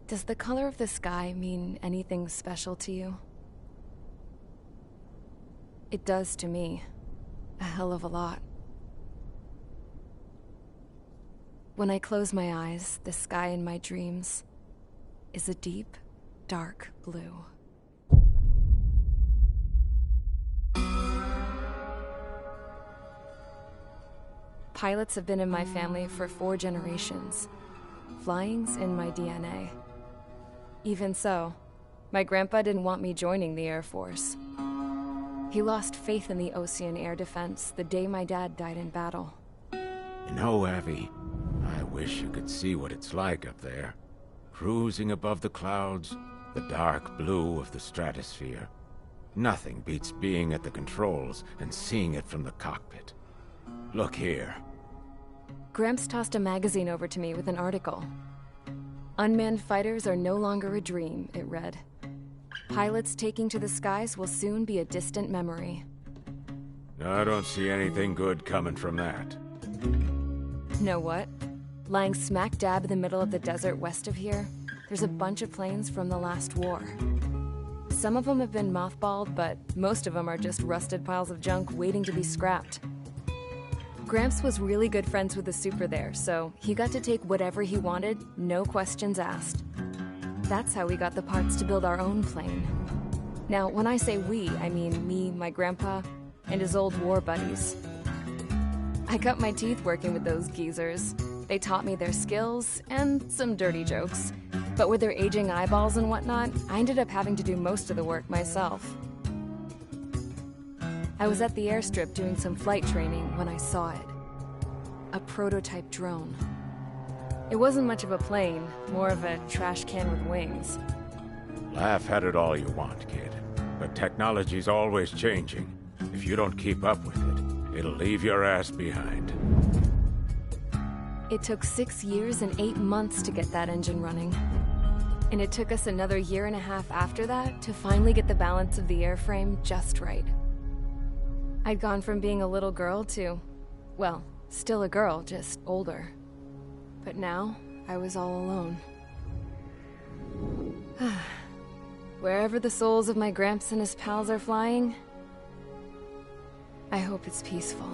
Does the color of the sky mean anything special to you? It does to me. A hell of a lot. When I close my eyes, the sky in my dreams is a deep, dark blue. Pilots have been in my family for 4 generations. Flying's in my DNA. Even so, my grandpa didn't want me joining the Air Force. He lost faith in the Ocean Air Defense the day my dad died in battle. You know, Abby, I wish you could see what it's like up there. Cruising above the clouds, the dark blue of the stratosphere. Nothing beats being at the controls and seeing it from the cockpit. Look here. Gramps tossed a magazine over to me with an article. Unmanned fighters are no longer a dream, it read. Pilots taking to the skies will soon be a distant memory. I don't see anything good coming from that. Know what? Lying smack dab in the middle of the desert west of here, there's a bunch of planes from the last war. Some of them have been mothballed, but most of them are just rusted piles of junk waiting to be scrapped. Gramps was really good friends with the super there, so he got to take whatever he wanted, no questions asked. That's how we got the parts to build our own plane. Now, when I say we, I mean me, my grandpa, and his old war buddies. I cut my teeth working with those geezers. They taught me their skills, and some dirty jokes. But with their aging eyeballs and whatnot, I ended up having to do most of the work myself. I was at the airstrip doing some flight training when I saw it. A prototype drone. It wasn't much of a plane, more of a trash can with wings. Laugh at it all you want, kid. But technology's always changing. If you don't keep up with it, it'll leave your ass behind. It took 6 years and 8 months to get that engine running. And it took us another 1.5 years after that to finally get the balance of the airframe just right. I'd gone from being a little girl to, well, still a girl, just older. But now, I was all alone. Wherever the souls of my Gramps and his pals are flying, I hope it's peaceful.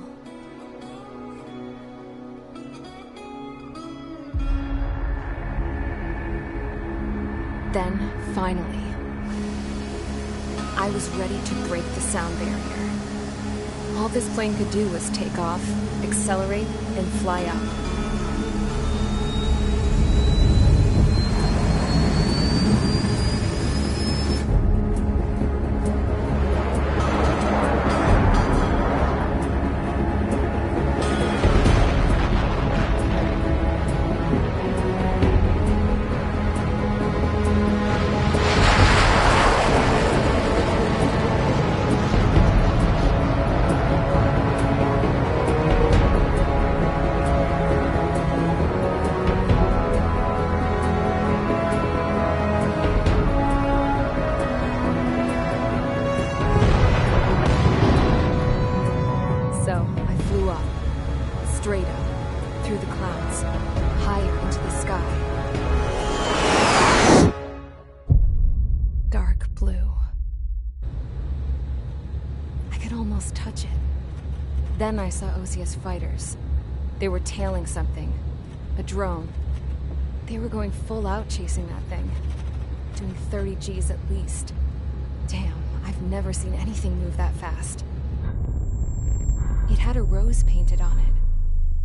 Then, finally, I was ready to break the sound barrier. All this plane could do was take off, accelerate, and fly up. Straight up, through the clouds, higher into the sky. Dark blue. I could almost touch it. Then I saw Osia's fighters. They were tailing something. A drone. They were going full out chasing that thing. Doing 30 Gs at least. Damn, I've never seen anything move that fast. It had a rose painted on it.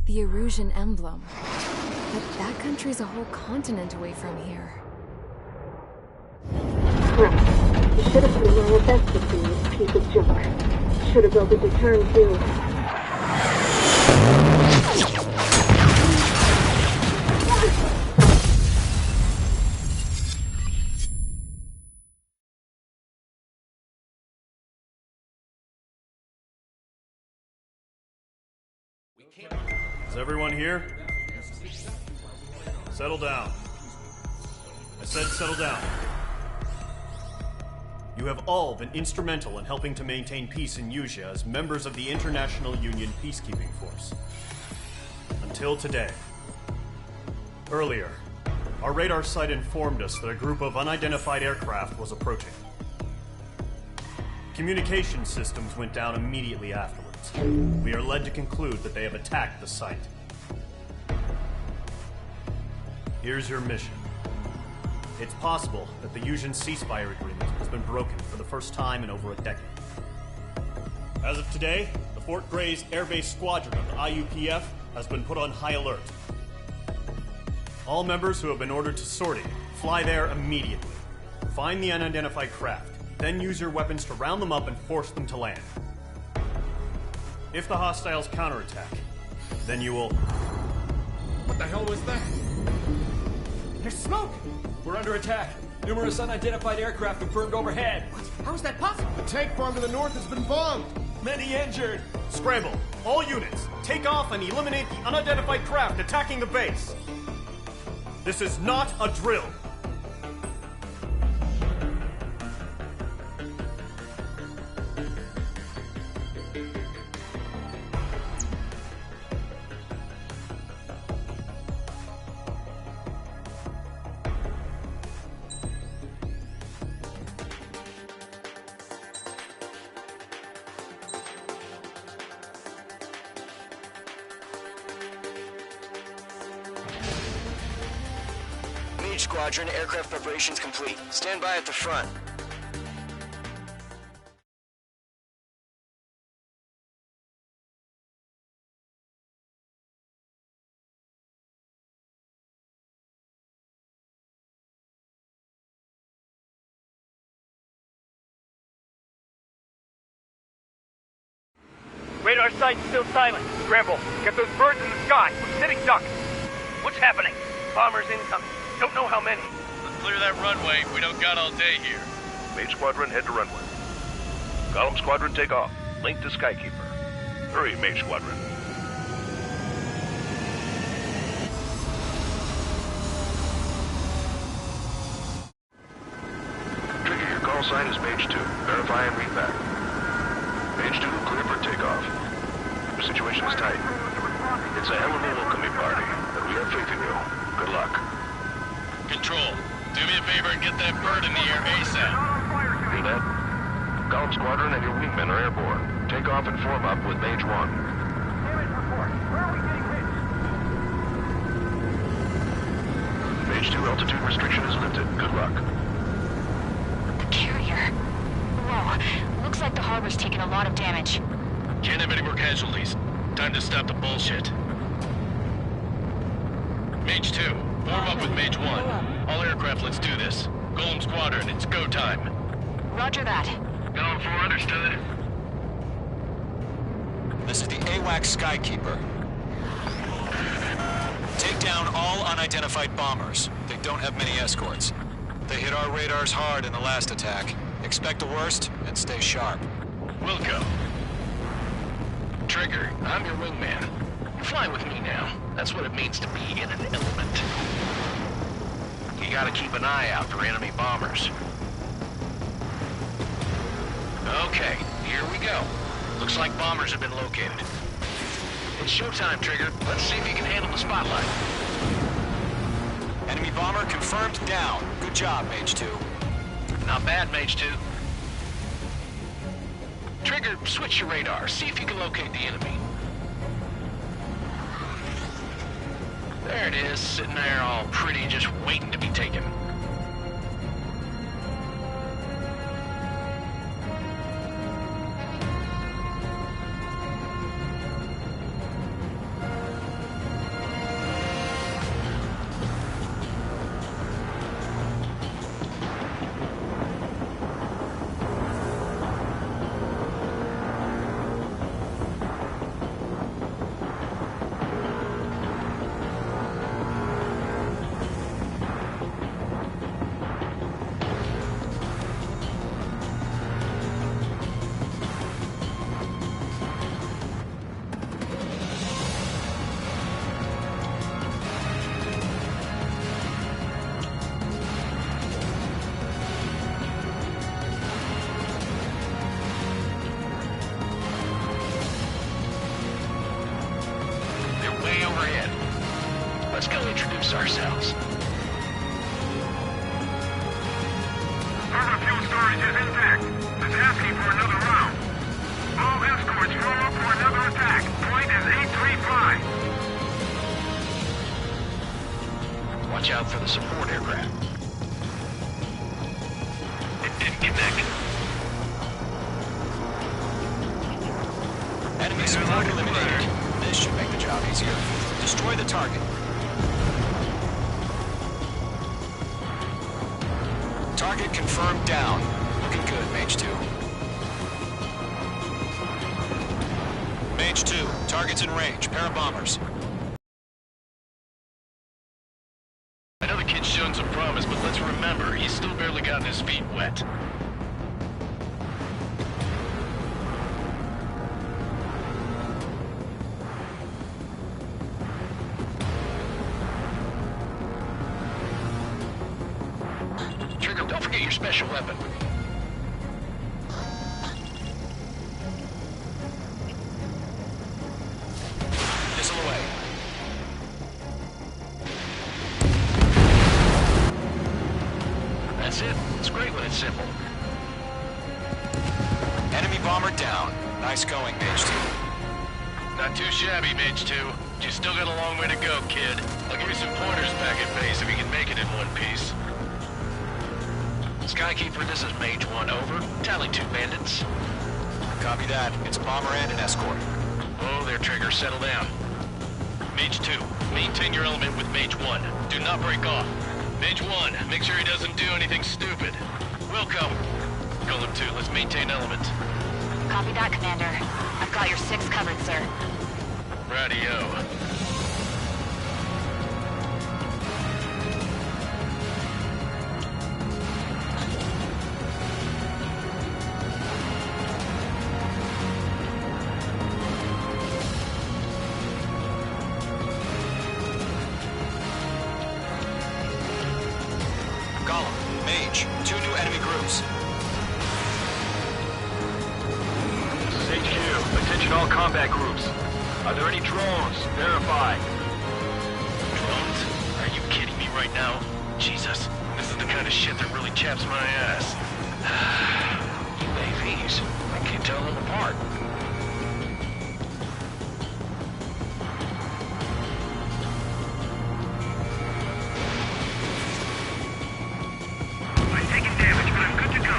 The Erusian emblem. But that country's a whole continent away from here. Right. You should have been my best with this piece of junk. Should have built a deterrent too. Is everyone here? Settle down. I said settle down. You have all been instrumental in helping to maintain peace in Usea as members of the International Union Peacekeeping Force. Until today. Earlier, our radar site informed us that a group of unidentified aircraft was approaching. Communication systems went down immediately afterwards. We are led to conclude that they have attacked the site. Here's your mission. It's possible that the Usian ceasefire agreement has been broken for the first time in over a decade. As of today, the Fort Gray's Air Base Squadron of the IUPF has been put on high alert. All members who have been ordered to sortie, fly there immediately. Find the unidentified craft, then use your weapons to round them up and force them to land. If the hostiles counterattack, then you will... What the hell was that? There's smoke! We're under attack. Numerous unidentified aircraft confirmed overhead. What? How is that possible? The tank farm to the north has been bombed. Many injured. Scramble! All units, take off and eliminate the unidentified craft attacking the base! This is not a drill! Squadron, aircraft preparations complete. Stand by at the front. Radar site's still silent. Scramble. Get those birds in the sky. We're sitting ducks. What's happening? Bombers incoming. Don't know how many. Let's clear that runway. We don't got all day here. Mage Squadron, head to runway. Column Squadron, take off. Link to Skykeeper. Hurry, Mage Squadron. Trigger, your call sign is Mage 2. Verify and read back. Mage 2, clear for takeoff. The situation is tight. It's a hell of a welcoming party, but we have faith in you. Good luck. Control, do me a favor and get that bird in the air ASAP. Hear that? Column Squadron and your wingmen are airborne. Take off and form up with Mage 1. Damage report. Where are we getting hit? Mage 2, altitude restriction is lifted. Good luck. The carrier. Whoa. Looks like the harbor's taken a lot of damage. Can't have any more casualties. Time to stop the bullshit. Mage 2, form up with Mage 1. All aircraft, let's do this. Golem Squadron, it's go time. Roger that. Going for understood. This is the AWACS Skykeeper. Take down all unidentified bombers. They don't have many escorts. They hit our radars hard in the last attack. Expect the worst and stay sharp. Wilco. Trigger, I'm your wingman. Fly with me now. That's what it means to be in an element. You gotta keep an eye out for enemy bombers. Okay, here we go. Looks like bombers have been located. It's showtime, Trigger. Let's see if you can handle the spotlight. Enemy bomber confirmed down. Good job, Mage 2. Not bad, Mage 2. Trigger, switch your radar. See if you can locate the enemy. There it is, sitting there all pretty, just waiting to be taken. overhead. Let's go introduce ourselves. Harbor fuel storage is intact. It's asking for another round. All escorts roll up for another attack. Point is 835. Watch out for the support aircraft. It didn't connect. Enemy support eliminated. This should make the job easier. Destroy the target. Target confirmed down. Looking good, Mage 2. Mage 2, target's in range. Pair of bombers. I know the kid's shown some promise, but let's remember, he's still barely gotten his feet wet. Trigger, don't forget your special weapon. Missile away. That's it. It's great when it's simple. Enemy bomber down. Nice going, Mage 2. Not too shabby, Mage 2. But you still got a long way to go, kid. I'll give you some pointers back at base if you can make it in one piece. Skykeeper, this is Mage 1, over. Tally 2 bandits. Copy that. It's a bomber and an escort. Oh, there, Trigger. Settle down. Mage 2, maintain your element with Mage 1. Do not break off. Mage 1, make sure he doesn't do anything stupid. Welcome. Golem 2, let's maintain element. Copy that, Commander. I've got your 6 covered, sir. Radio. Golem, Mage, 2 new enemy groups. This is HQ. Attention all combat groups. Are there any drones? Verify. Drones? Are you kidding me right now? Jesus, this is the kind of shit that really chaps my ass. UAVs. I can't tell them apart. I'm taking damage, but I'm good to go.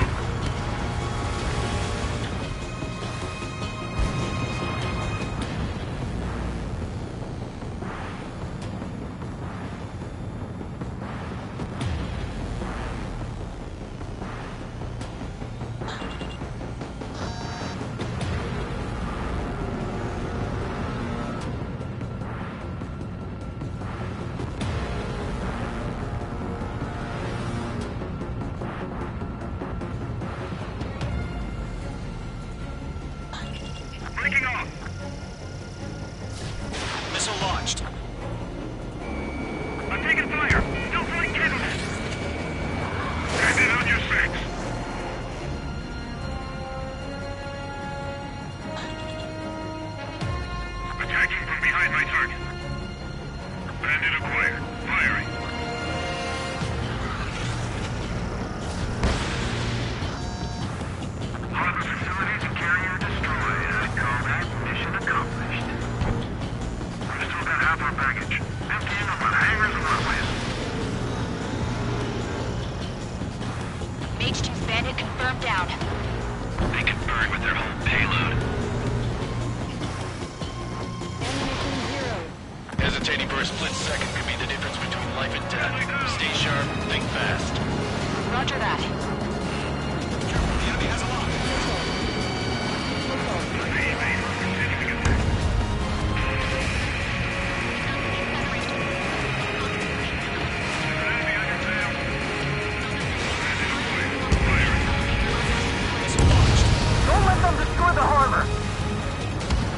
Breaking off. Missile launched. I'm taking fire. Still flying cannons. Stand in on your 6. Attacking from behind my target. Bandit acquired. Firing. Harbor facilities and carrier destroyed. Combat mission accomplished. We've still got half our baggage. Emptying up on hangars and runways. Mage 2's bandit confirmed down. They can burn with their whole payload. Hesitating for a split second could be the difference between life and death. Stay sharp, think fast. Roger that. The enemy has a lock. Missile launched. Don't let them destroy the harbor!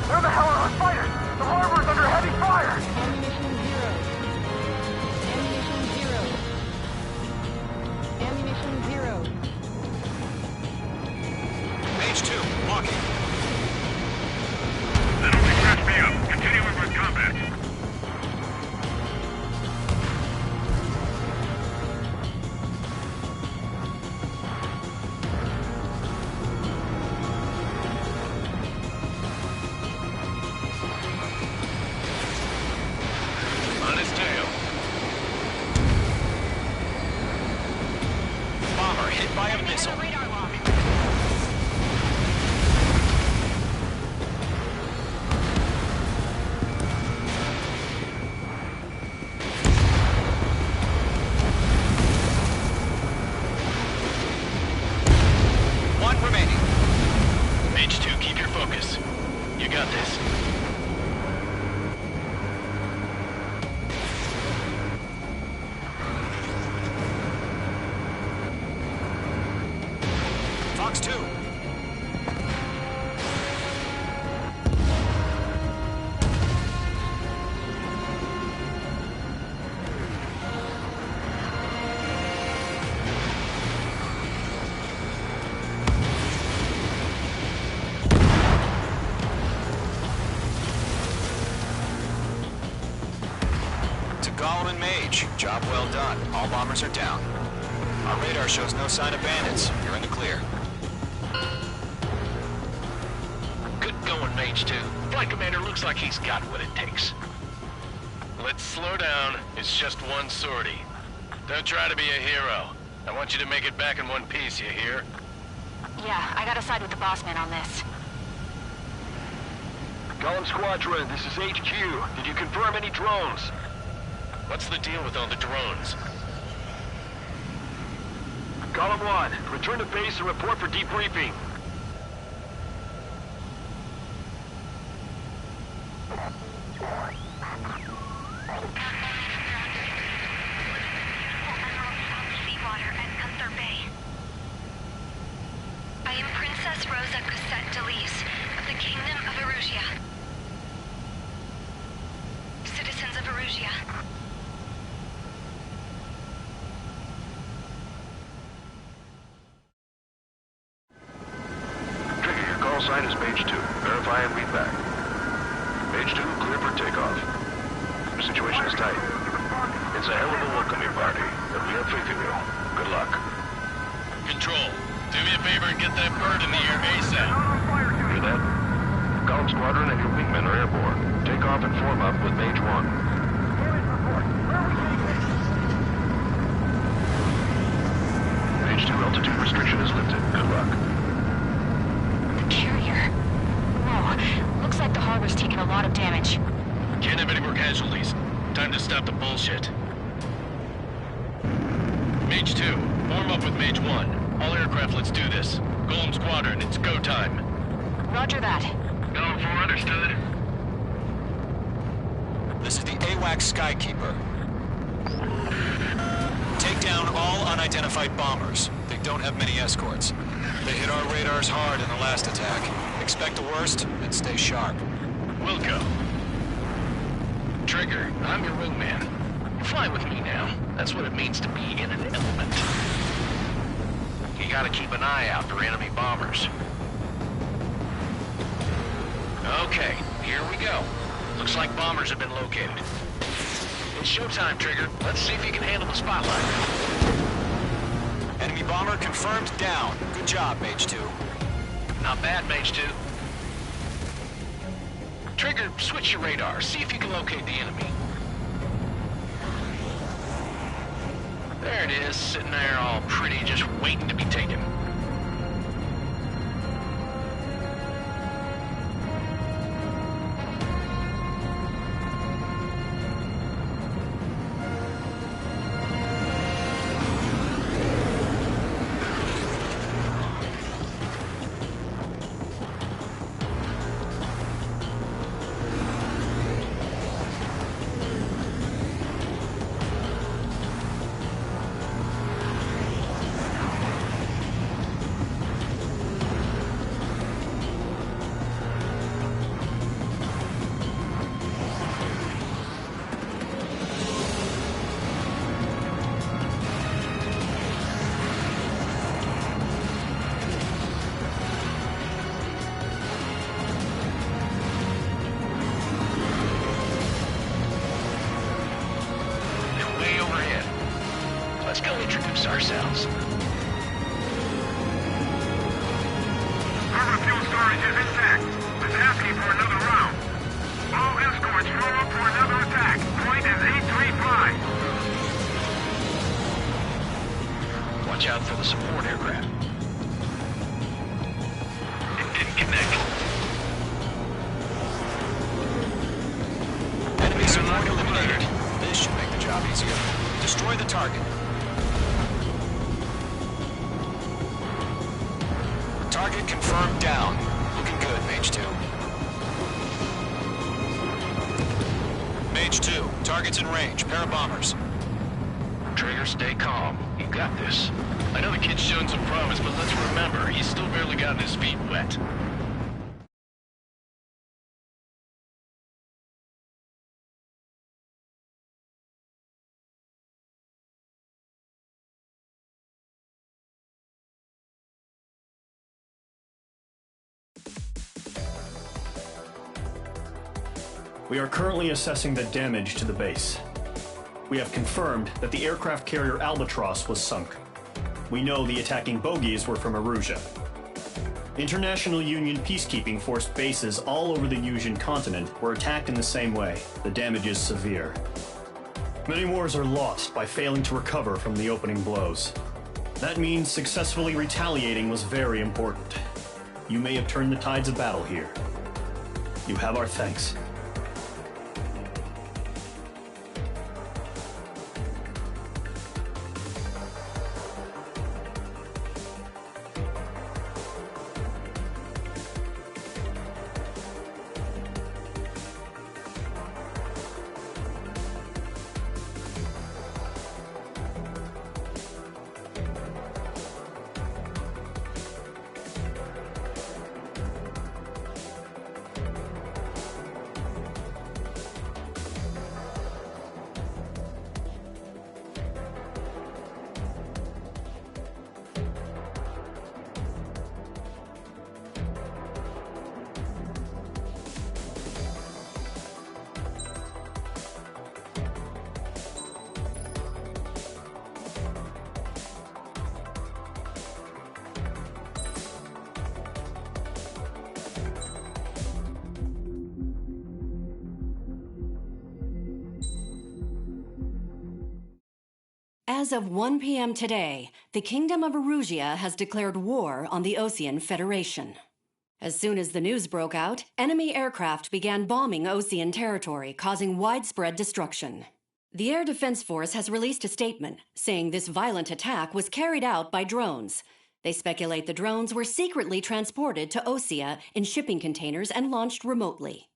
Where the hell are our fighters? The harbor is under heavy fire! Ammunition zero. Ammunition zero. Ammunition zero. got this. Fox 2. Gollum and Mage, job well done. All bombers are down. Our radar shows no sign of bandits. You're in the clear. Good going, Mage 2. Flight Commander looks like he's got what it takes. Let's slow down. It's just one sortie. Don't try to be a hero. I want you to make it back in one piece, you hear? Yeah, I gotta side with the boss man on this. Gollum Squadron, this is HQ. Did you confirm any drones? What's the deal with all the drones? Gollum 1, return to base and report for debriefing. I am Princess Rosa Cosette Delise of the Kingdom of Erusia. Citizens of Erusia. Trigger, your call sign is Mage 2. Verify and read back. Mage 2, clear for takeoff. The situation is tight. It's a hell of a welcoming party, but we have faith in you. Good luck. Control, do me a favor and get that bird in the air ASAP. Hear that? Gollum Squadron and your wingmen are airborne. Take off and form up with Mage 1. Mage 2, altitude restriction is lifted. Good luck. The carrier. Whoa, looks like the harbor's taken a lot of damage. Can't have any more casualties. Time to stop the bullshit. Mage 2, form up with Mage 1. All aircraft, let's do this. Gollum Squadron, it's go time. Roger that. Gollum 4, understood. This is the AWAC Skykeeper. Take down all unidentified bombers. They don't have many escorts. They hit our radars hard in the last attack. Expect the worst and stay sharp. Wilco. Trigger, I'm your wingman. Fly with me now. That's what it means to be in an element. You gotta keep an eye out for enemy bombers. Okay, here we go. Looks like bombers have been located. It's showtime, Trigger. Let's see if you can handle the spotlight. Enemy bomber confirmed down. Good job, Mage 2. Not bad, Mage 2. Trigger, switch your radar. See if you can locate the enemy. There it is, sitting there all pretty, just waiting to be taken. Let's go introduce ourselves. Harbor fuel storage is intact. It's asking for another round. All escorts form up for another attack. Point is 835. Watch out for the support aircraft. It didn't connect. Enemy support eliminated. This should make the job easier. Destroy the target. Target confirmed down. Looking good, Mage 2. Target's in range. Pair of bombers. Trigger, stay calm. You got this. I know the kid's shown some promise, but let's remember, he's still barely gotten his feet wet. We are currently assessing the damage to the base. We have confirmed that the aircraft carrier Albatross was sunk. We know the attacking bogies were from Erusia. International Union peacekeeping force bases all over the Yusian continent were attacked in the same way. The damage is severe. Many wars are lost by failing to recover from the opening blows. That means successfully retaliating was very important. You may have turned the tides of battle here. You have our thanks. As of 1 p.m. today, the Kingdom of Erusia has declared war on the Osean Federation. As soon as the news broke out, enemy aircraft began bombing Osean territory, causing widespread destruction. The Air Defense Force has released a statement saying this violent attack was carried out by drones. They speculate the drones were secretly transported to Osea in shipping containers and launched remotely.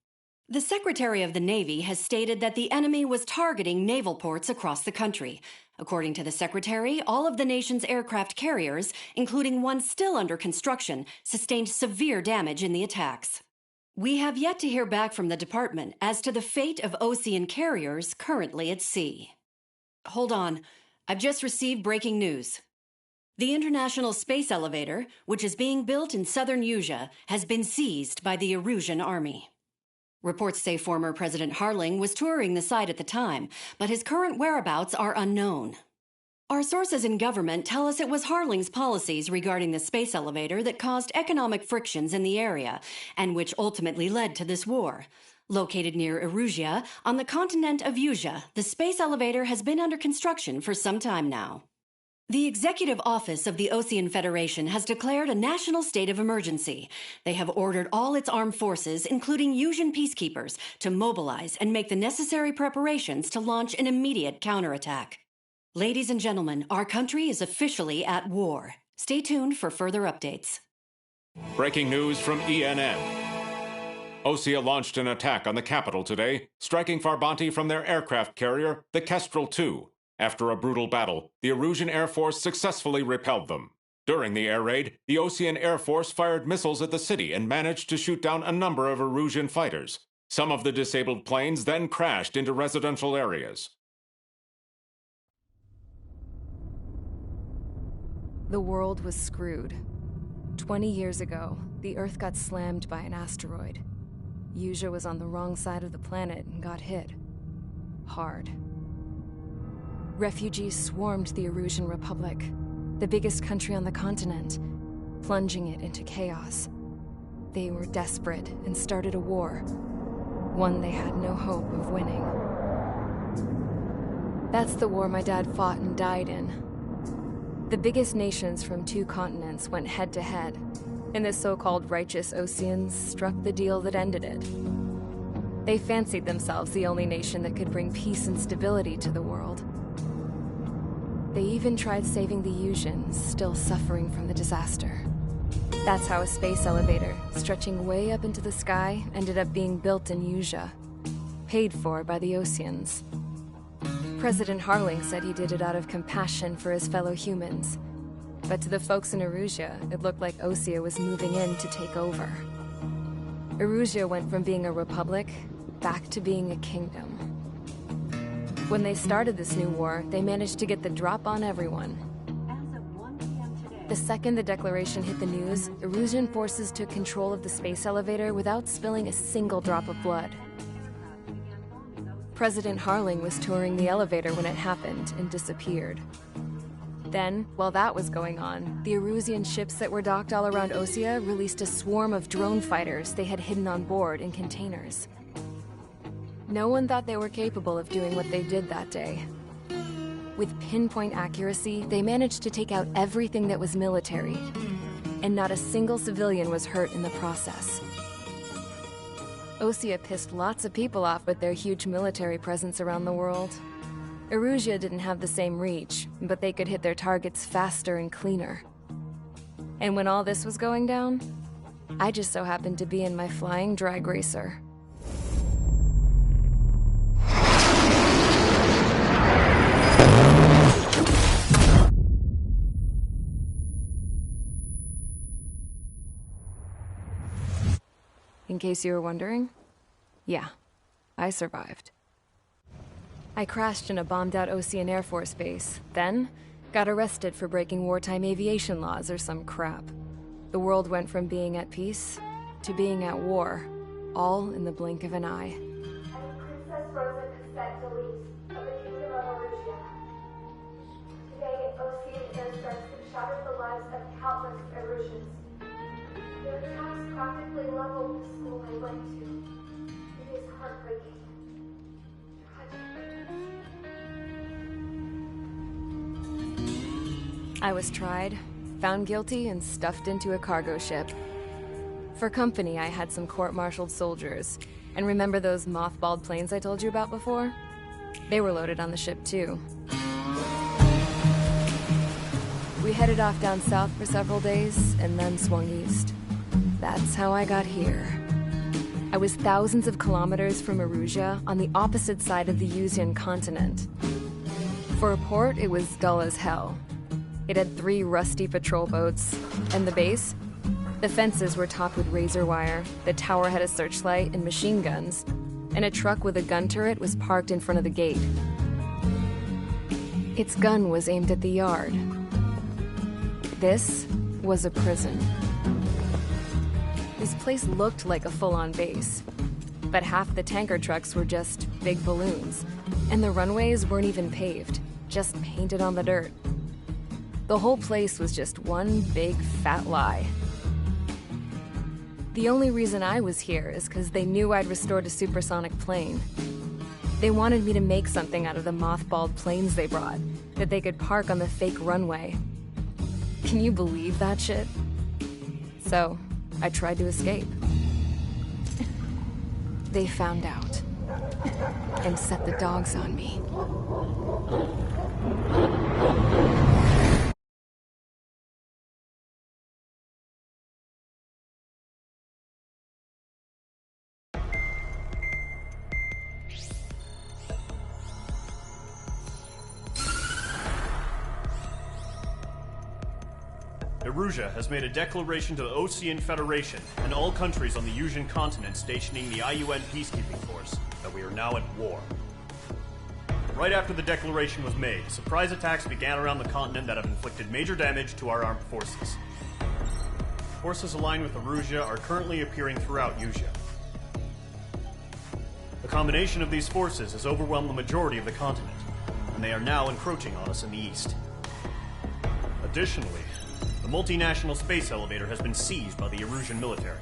The Secretary of the Navy has stated that the enemy was targeting naval ports across the country. According to the Secretary, all of the nation's aircraft carriers, including one still under construction, sustained severe damage in the attacks. We have yet to hear back from the department as to the fate of Osean carriers currently at sea. Hold on. I've just received breaking news. The International Space Elevator, which is being built in southern Yusia, has been seized by the Erusian army. Reports say former President Harling was touring the site at the time, but his current whereabouts are unknown. Our sources in government tell us it was Harling's policies regarding the space elevator that caused economic frictions in the area, and which ultimately led to this war. Located near Erusia, on the continent of Yusia, the space elevator has been under construction for some time now. The Executive Office of the Osean Federation has declared a national state of emergency. They have ordered all its armed forces, including Yusian peacekeepers, to mobilize and make the necessary preparations to launch an immediate counterattack. Ladies and gentlemen, our country is officially at war. Stay tuned for further updates. Breaking news from ENN. Osea launched an attack on the capital today, striking Farbanti from their aircraft carrier, the Kestrel II. After a brutal battle, the Erusian Air Force successfully repelled them. During the air raid, the Osean Air Force fired missiles at the city and managed to shoot down a number of Erusian fighters. Some of the disabled planes then crashed into residential areas. The world was screwed. 20 years ago, the Earth got slammed by an asteroid. Yusia was on the wrong side of the planet and got hit. Hard. Refugees swarmed the Erusian Republic, the biggest country on the continent, plunging it into chaos. They were desperate and started a war, one they had no hope of winning. That's the war my dad fought and died in. The biggest nations from 2 continents went head-to-head, and the so-called righteous Oseans struck the deal that ended it. They fancied themselves the only nation that could bring peace and stability to the world. They even tried saving the Yusians, still suffering from the disaster. That's how a space elevator, stretching way up into the sky, ended up being built in Yusia, paid for by the Oseans. President Harling said he did it out of compassion for his fellow humans. But to the folks in Erusia, it looked like Osea was moving in to take over. Erusia went from being a republic back to being a kingdom. When they started this new war, they managed to get the drop on everyone. The second the declaration hit the news, Erusian forces took control of the space elevator without spilling a single drop of blood. President Harling was touring the elevator when it happened and disappeared. Then, while that was going on, the Erusian ships that were docked all around Osea released a swarm of drone fighters they had hidden on board in containers. No one thought they were capable of doing what they did that day. With pinpoint accuracy, they managed to take out everything that was military, and not a single civilian was hurt in the process. Osea pissed lots of people off with their huge military presence around the world. Erusia didn't have the same reach, but they could hit their targets faster and cleaner. And when all this was going down, I just so happened to be in my flying drag racer. In case you were wondering, yeah, I survived. I crashed in a bombed-out Osean Air Force base, then got arrested for breaking wartime aviation laws or some crap. The world went from being at peace to being at war, all in the blink of an eye. Princess Rosa Cassette Delete of the Kingdom of Erusia. Today, Osean airstrikes have shattered the lives of countless Erusians. Their attacks practically leveled the school I went to. It is heartbreaking. I was tried, found guilty, and stuffed into a cargo ship. For company, I had some court-martialed soldiers. And remember those mothballed planes I told you about before? They were loaded on the ship, too. We headed off down south for several days, and then swung east. That's how I got here. I was thousands of kilometers from Erusia, on the opposite side of the Usian continent. For a port, it was dull as hell. It had 3 rusty patrol boats, and the base? The fences were topped with razor wire, the tower had a searchlight and machine guns, and a truck with a gun turret was parked in front of the gate. Its gun was aimed at the yard. This was a prison. This place looked like a full-on base, but half the tanker trucks were just big balloons, and the runways weren't even paved, just painted on the dirt. The whole place was just one big fat lie. The only reason I was here is because they knew I'd restored a supersonic plane. They wanted me to make something out of the mothballed planes they brought, that they could park on the fake runway. Can you believe that shit? So, I tried to escape. They found out, and set the dogs on me. Erusia has made a declaration to the Osean Federation and all countries on the Usian continent stationing the IUN peacekeeping force that we are now at war. Right after the declaration was made, surprise attacks began around the continent that have inflicted major damage to our armed forces. Forces aligned with Erusia are currently appearing throughout Usia. The combination of these forces has overwhelmed the majority of the continent, and they are now encroaching on us in the east. Additionally, the multinational space elevator has been seized by the Erusian military.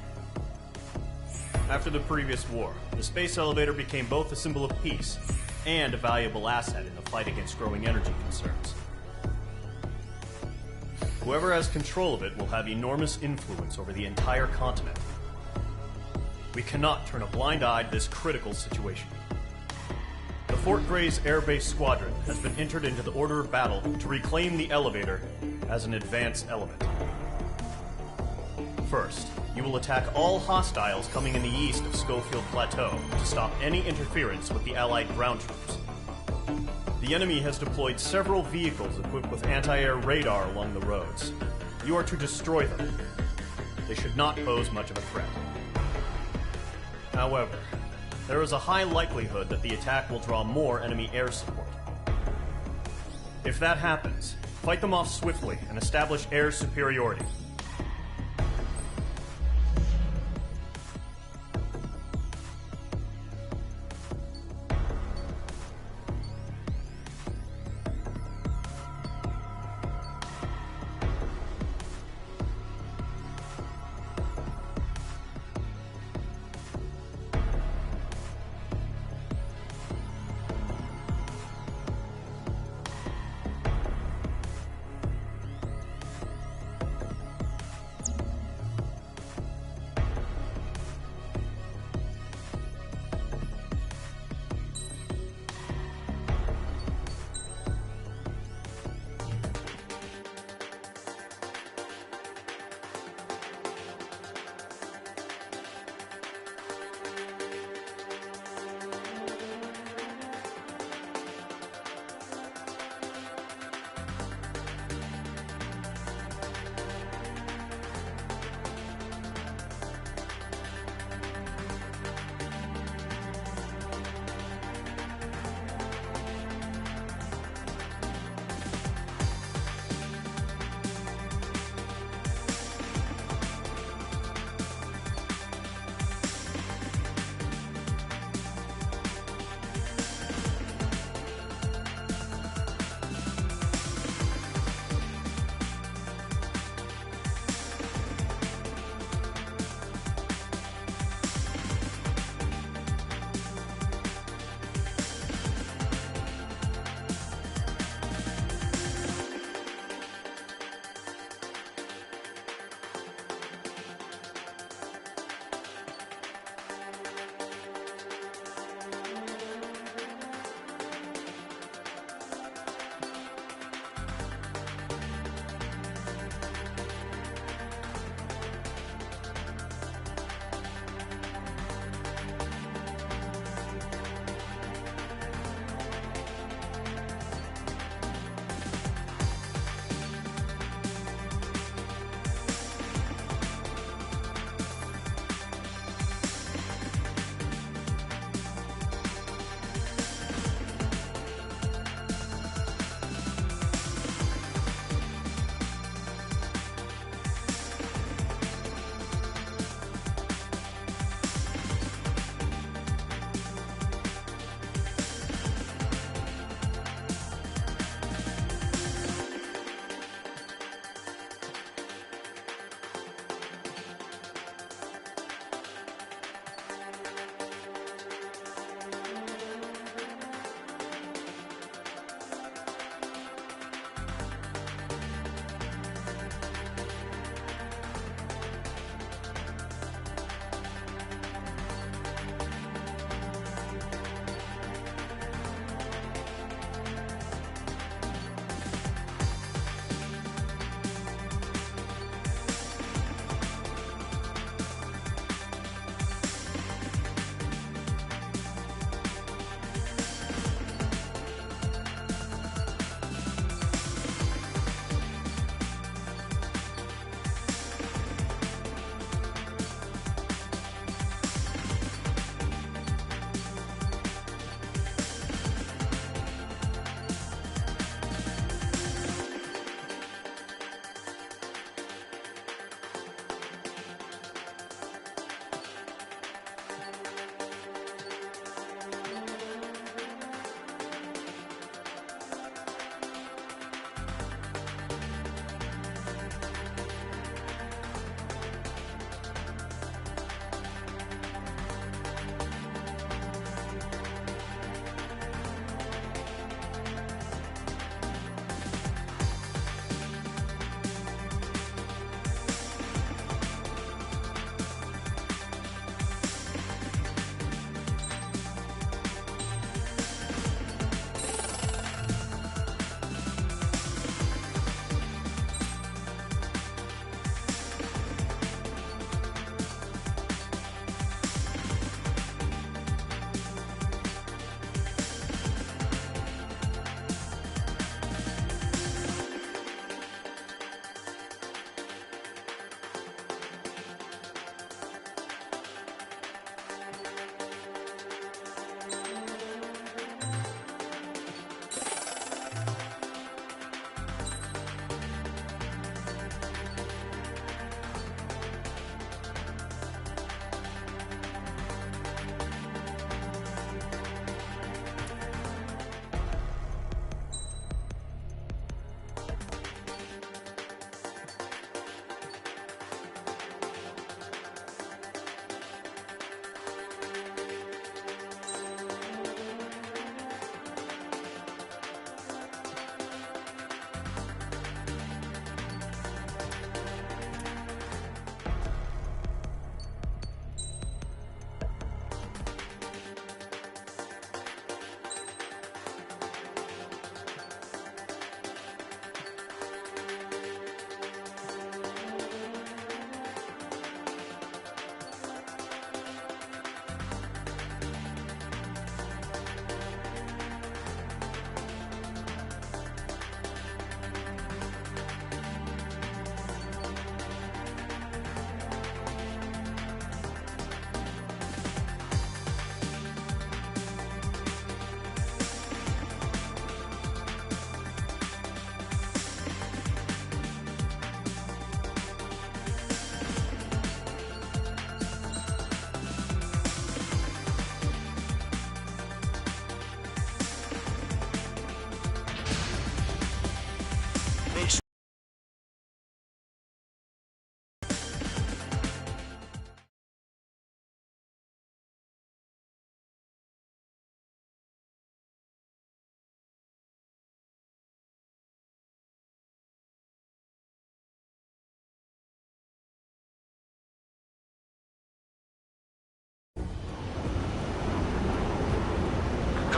After the previous war, the space elevator became both a symbol of peace and a valuable asset in the fight against growing energy concerns. Whoever has control of it will have enormous influence over the entire continent. We cannot turn a blind eye to this critical situation. The Fort Gray's Air Base Squadron has been entered into the order of battle to reclaim the elevator as an advance element. First, you will attack all hostiles coming in the east of Schofield Plateau to stop any interference with the Allied ground troops. The enemy has deployed several vehicles equipped with anti-air radar along the roads. You are to destroy them. They should not pose much of a threat. However, there is a high likelihood that the attack will draw more enemy air support. If that happens, fight them off swiftly and establish air superiority.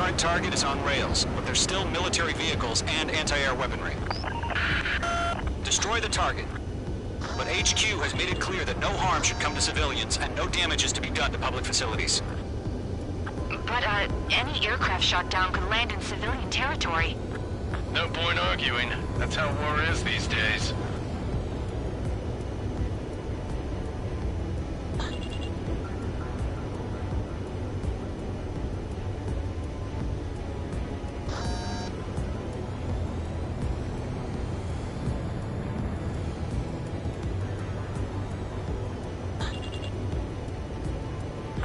current target is on rails, but there's still military vehicles and anti-air weaponry. Destroy the target. But HQ has made it clear that no harm should come to civilians and no damage is to be done to public facilities. But, any aircraft shot down could land in civilian territory. No point arguing. That's how war is these days.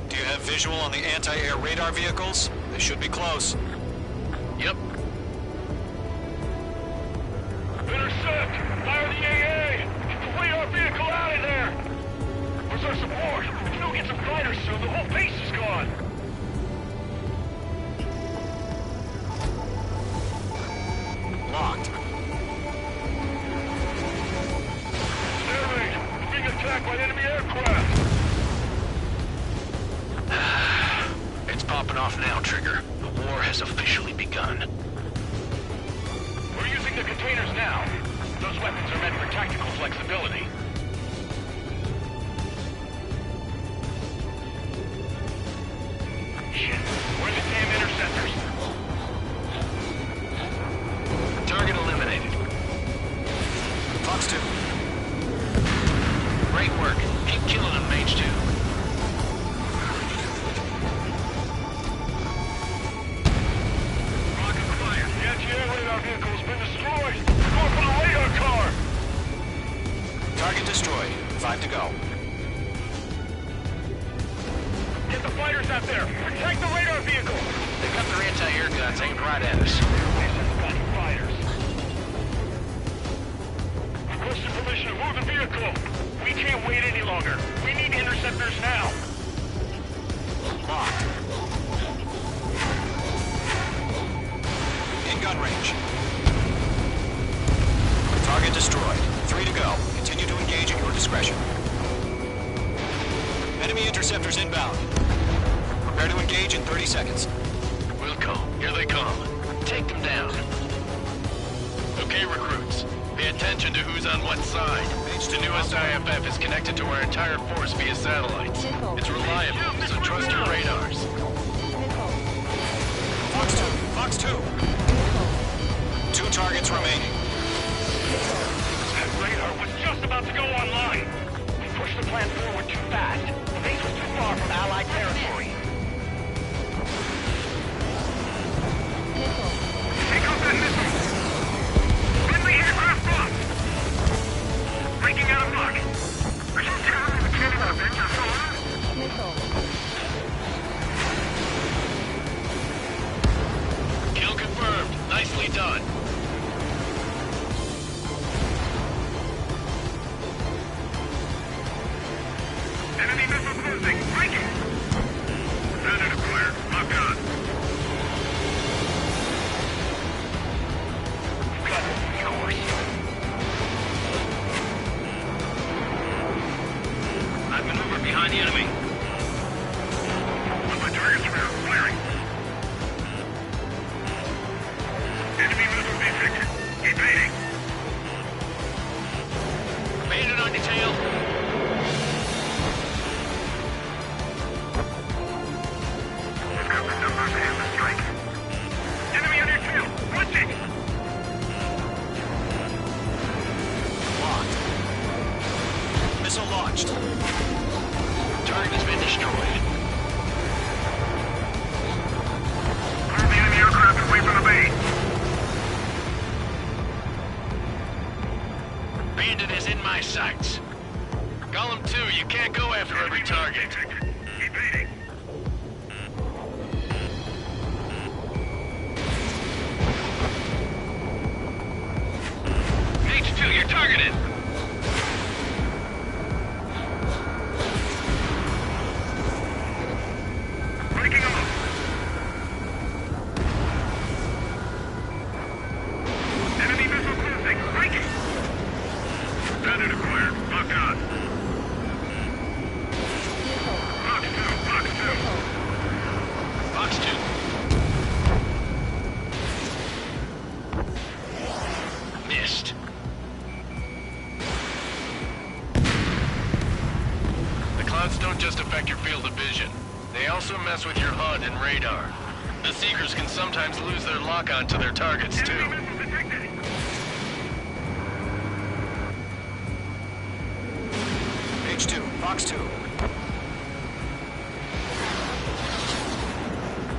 Do you have visual on the anti-air radar vehicles? They should be close. Yep. Intercept! Fire the AA! Flee our vehicle out of there! Where's our support? If we don't get some fighters soon, the whole base is gone! Locked. Air raid! We're being attacked by enemy aircraft! It's popping off now, Trigger. The war has officially begun. We're using the containers now. Those weapons are meant for tactical flexibility. Shit. Where's the damn interceptors? Target eliminated. Fox 2. Great work. Keep killing them, Mage 2. The anti-air radar vehicle has been destroyed! Go for the radar car! Target destroyed. 5 to go. Get the fighters out there! Protect the radar vehicle! They got their anti-air guns aimed right at us. Fighters. Requesting permission to move the vehicle! We can't wait any longer. We need interceptors now! Locked. In gun range. Target destroyed. 3 to go. Continue to engage at your discretion. Enemy interceptors inbound. Prepare to engage in 30 seconds. Wilco, here they come. Take them down. Okay, recruits. Pay attention to who's on what side. The newest IFF is connected to our entire force via satellites. It's reliable, so trust your radars. Fox 2. Fox 2. 2 targets remaining. That radar was just about to go online. We pushed the plan forward too fast. The base was too far from Allied territory. Take out that missile! Friendly aircraft lost! Breaking out of luck! Are you telling me the cannon Avenger solar? Kill confirmed. Nicely done. Enemy missile closing! Breaking! Predator clear. Locked on. Got it, of course. I've maneuvered behind the enemy. On my target's rear. Firing. Enemy missile detected. Evading. Bandit on your tail. We've got the numbers and the strike. Enemy on your tail. Punching! Locked. Missile launched. Target has been destroyed. Clear the enemy aircraft away from the base. Bandit is in my sights. Golem 2, you can't go after every target. Evading. Mage 2, you're targeted. Breaking them up. Enemy missile closing. Breaking. Predator clear. Locked on. Fox 2. Fox 2. Fox 2. than radar. The Seekers can sometimes lose their lock-on to their targets, too. Page 2, Fox 2.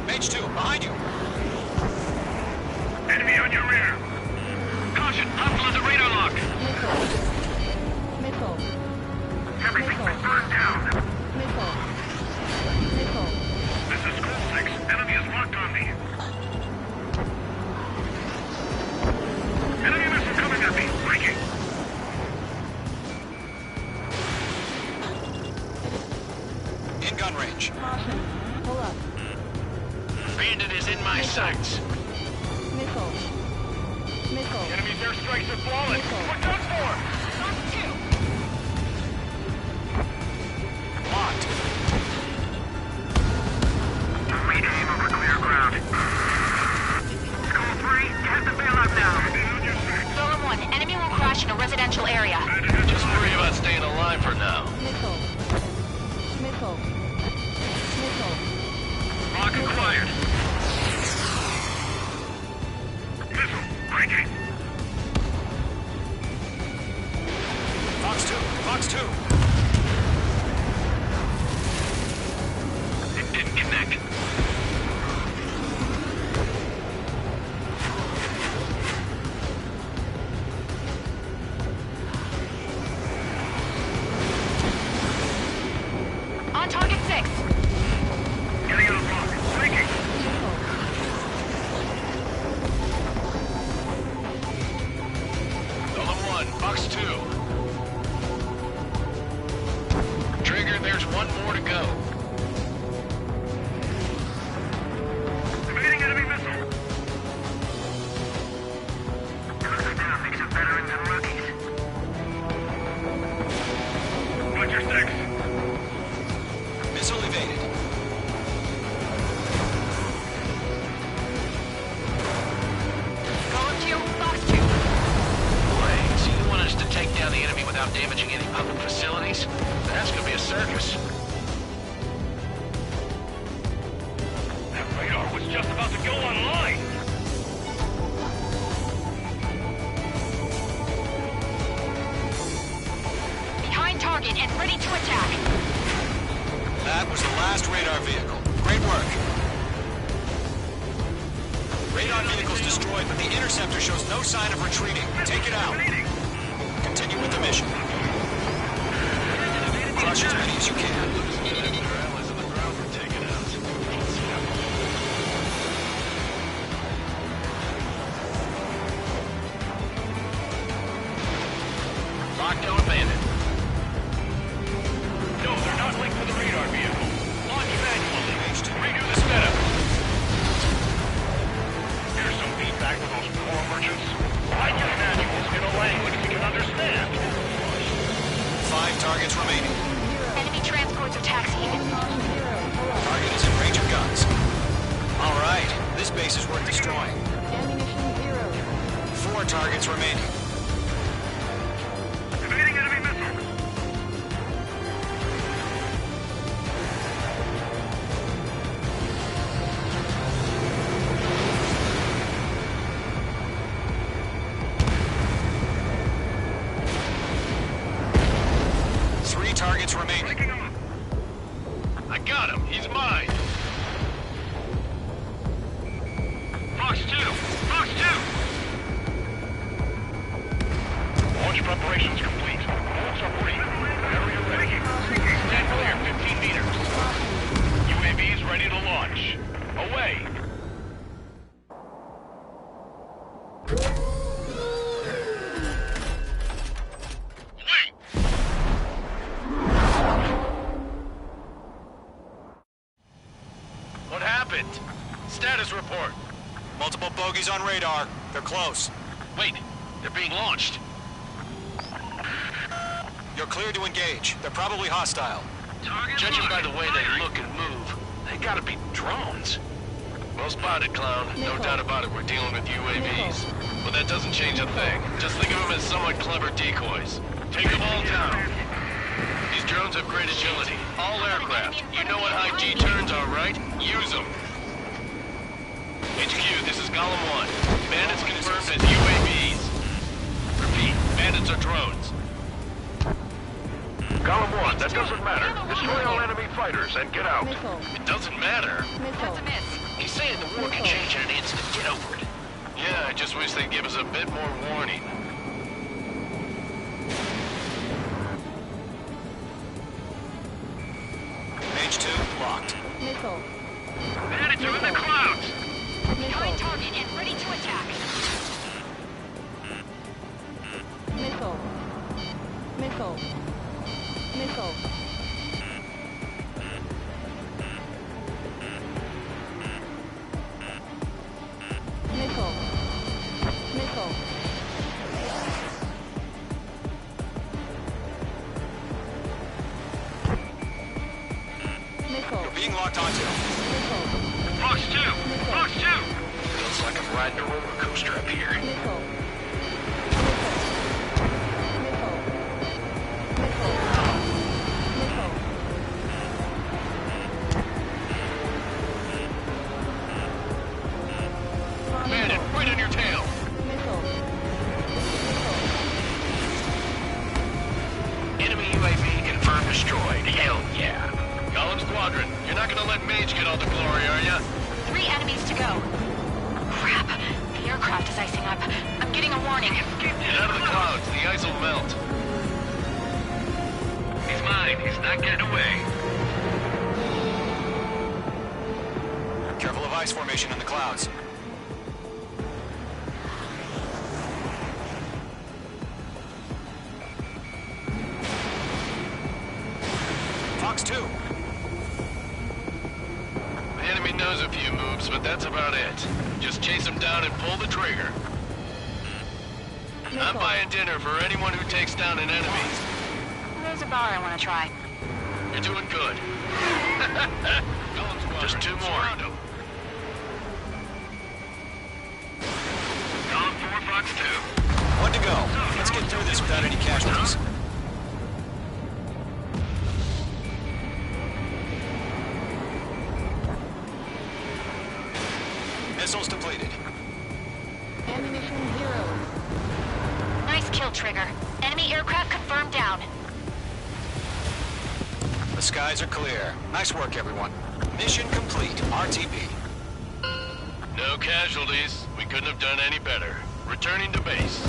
Page 2, behind you. Enemy on your rear. Caution, hostile at the radar lock. Missile. Everything's been burned down. Missile. Missile. This is School 6. Enemy is locked on me. Enemy missile coming at me. Breaking. In gun range. Caution. Pull up. Bandit is in my sights. Missile. Missile. Enemy's airstrikes are flawless. What guns for? Locked. Read aim over clear ground. School 3, you have to bail out now. Golem 1, enemy will crash in a residential area. Just worry about staying alive for now. Missile. Missile. Missile. Lock acquired. Missile, breaking. Fox 2, Fox 2. It didn't connect. On target 6. Getting out of block. Breaking. Golem 1, Fox 2. Trigger, there's one more to go. Evading enemy missile. Guns down makes them veterans and rookies. Butcher 6. Missile evaded. Golem 2, Fox 2. Wait, so you want us to take down the enemy without damaging any public facilities? That's gonna be a circus. That radar was just about to go online. Behind target and ready to attack. That was the last radar vehicle. Great work. Radar vehicle's destroyed, but the interceptor shows no sign of retreating. Take it out. Continue with the mission. Crush as many as you can. Their allies on the ground were taken out. Lockdown bandit. No, they're not linked to the radar vehicle. Launch manually. Redo the setup. Here's some feedback for those poor merchants. Write your manuals in a language we can understand. 5 targets remaining. Enemy transports are taxiing. Target is in range of guns. All right, this base is worth destroying. Ammunition 0. 4 targets remaining. Evading enemy missiles. Targets remaining. I got him. He's mine. Fox 2! Fox 2! Launch preparations complete. Bolts are free. Area ready. Stand clear 15 meters. UAVs ready to launch. Away! Status report. Multiple bogies on radar. They're close. Wait, they're being launched. You're cleared to engage. They're probably hostile. Judging by the way they look and move, they gotta be drones. Well spotted, clown. No doubt about it, we're dealing with UAVs. But that doesn't change a thing. Just think of them as somewhat clever decoys. Take them all down. These drones have great agility. All aircraft. You know what high G turns are, right? Use them. Golem 1. Bandits confirmed as UAVs. Repeat, bandits are drones. Golem 1, that doesn't matter. Destroy all enemy fighters and get out. It doesn't matter. That's a miss. He's saying the war can change in an instant. Get over it. Yeah, I just wish they'd give us a bit more warning. Mage 2, locked. Missile. Bandits are in the clouds! Going target and ready to attack. Missile. Missile. Missile. Missile. Missile. Missile. You're being locked onto. Missile. Fox 2! Fox 2! Feels like I'm riding a roller coaster up here. Missile. Bandit, right on your tail! Enemy UAV confirmed destroyed. Hell yeah. Golem Squadron, you're not gonna let Mage get all the glory, are ya? 3 enemies to go. Crap. The aircraft is icing up. I'm getting a warning. Get out of the clouds, the ice will melt. He's mine. He's not getting away. Careful of ice formation in the clouds. Fox 2. The enemy knows a few moves, but that's about it. Just chase him down and pull the trigger. I'm buying dinner for anyone who takes down an enemy. There's a bar I want to try. You're doing good. Just 2 more. Golem 4, Fox 2. 1 to go. Let's get through this without any casualties. Missiles depleted. Ammunition 0. Nice kill, Trigger. Enemy aircraft confirmed down. The skies are clear. Nice work, everyone. Mission complete. RTB. No casualties. We couldn't have done any better. Returning to base.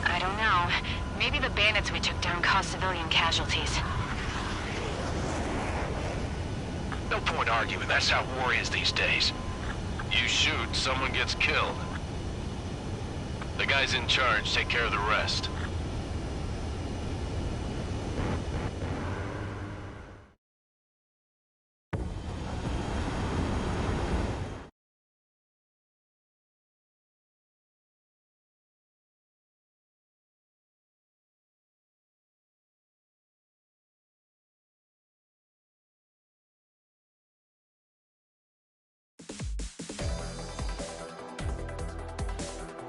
I don't know. Maybe the bandits we took down caused civilian casualties. No point arguing. That's how war is these days. You shoot, someone gets killed. The guys in charge take care of the rest.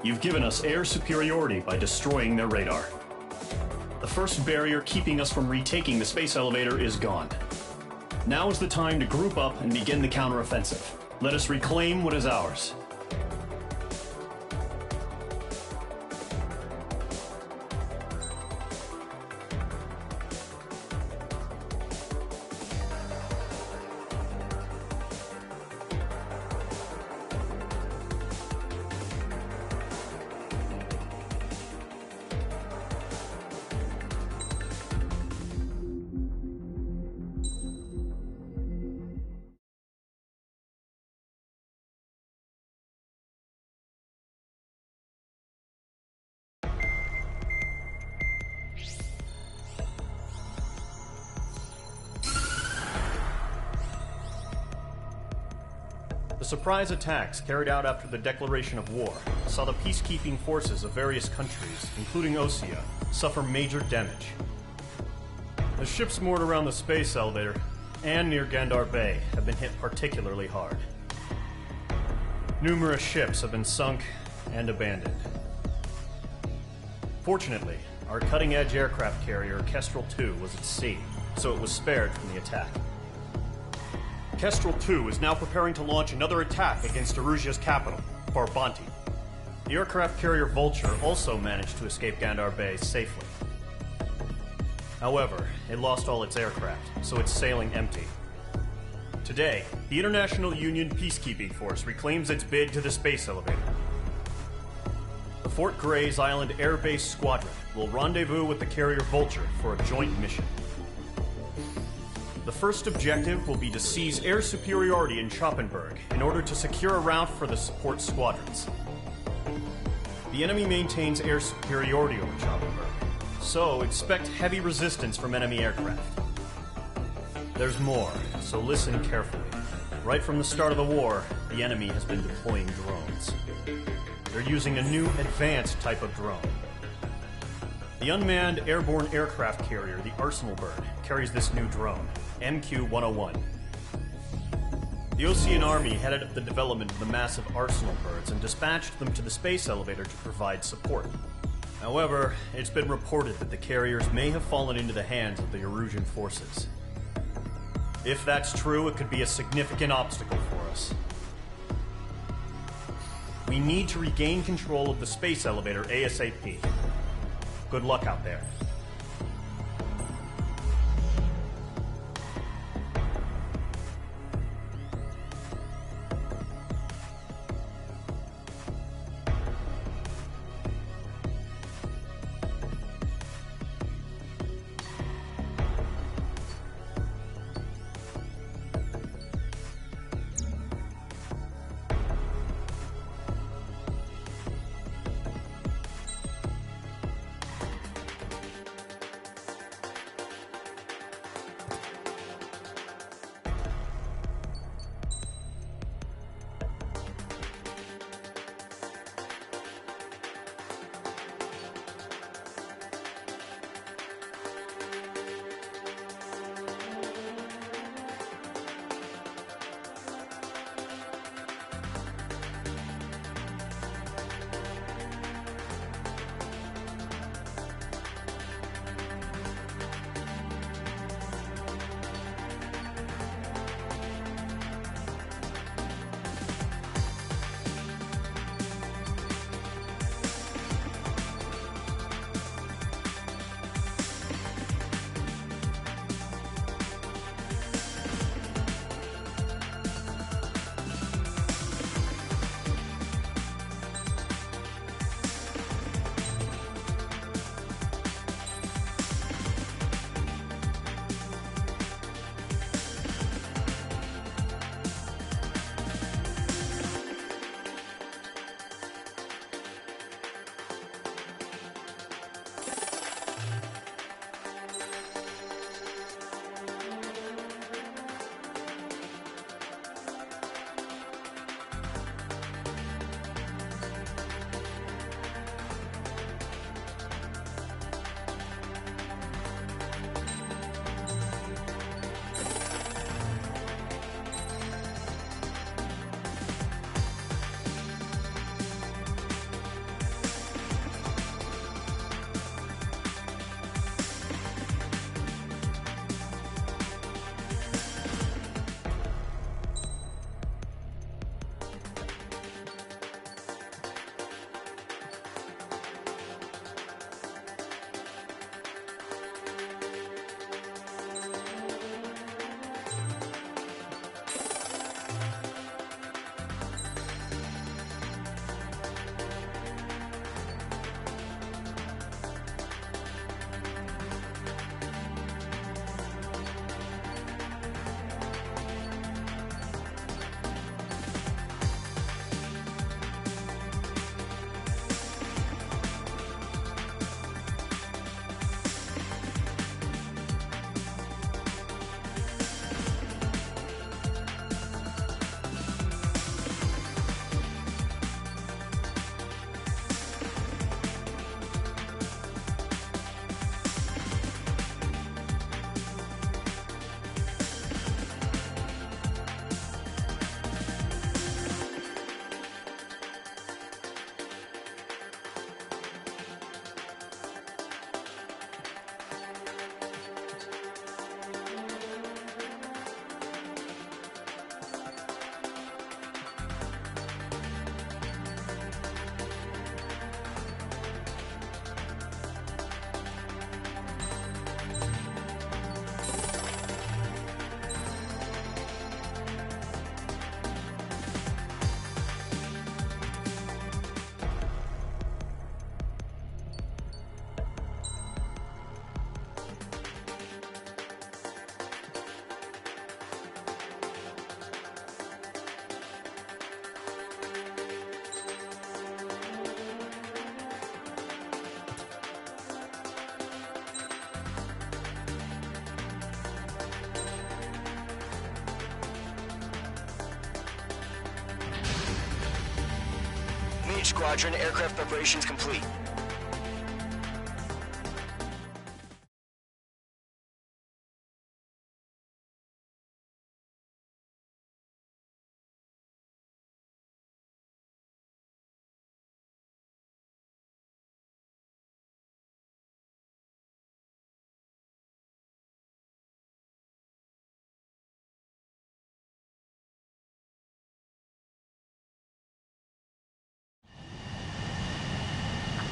You've given us air superiority by destroying their radar. The first barrier keeping us from retaking the space elevator is gone. Now is the time to group up and begin the counteroffensive. Let us reclaim what is ours. The surprise attacks carried out after the declaration of war saw the peacekeeping forces of various countries, including Osea, suffer major damage. The ships moored around the space elevator and near Gandar Bay have been hit particularly hard. Numerous ships have been sunk and abandoned. Fortunately, our cutting-edge aircraft carrier, Kestrel 2, was at sea, so it was spared from the attack. Kestrel 2 is now preparing to launch another attack against Erusia's capital, Farbanti. The aircraft carrier Vulture also managed to escape Gandhar Bay safely. However, it lost all its aircraft, so it's sailing empty. Today, the International Union Peacekeeping Force reclaims its bid to the space elevator. The Fort Gray's Island Air Base Squadron will rendezvous with the carrier Vulture for a joint mission. The first objective will be to seize air superiority in Schoppenberg in order to secure a route for the support squadrons. The enemy maintains air superiority over Schoppenberg, so expect heavy resistance from enemy aircraft. There's more, so listen carefully. Right from the start of the war, the enemy has been deploying drones. They're using a new advanced type of drone. The unmanned airborne aircraft carrier, the Arsenal Bird, carries this new drone, MQ-101. The Osean Army headed up the development of the massive Arsenal Birds and dispatched them to the space elevator to provide support. However, it's been reported that the carriers may have fallen into the hands of the Erusian forces. If that's true, it could be a significant obstacle for us. We need to regain control of the space elevator ASAP. Good luck out there. Mage Squadron, aircraft preparations complete.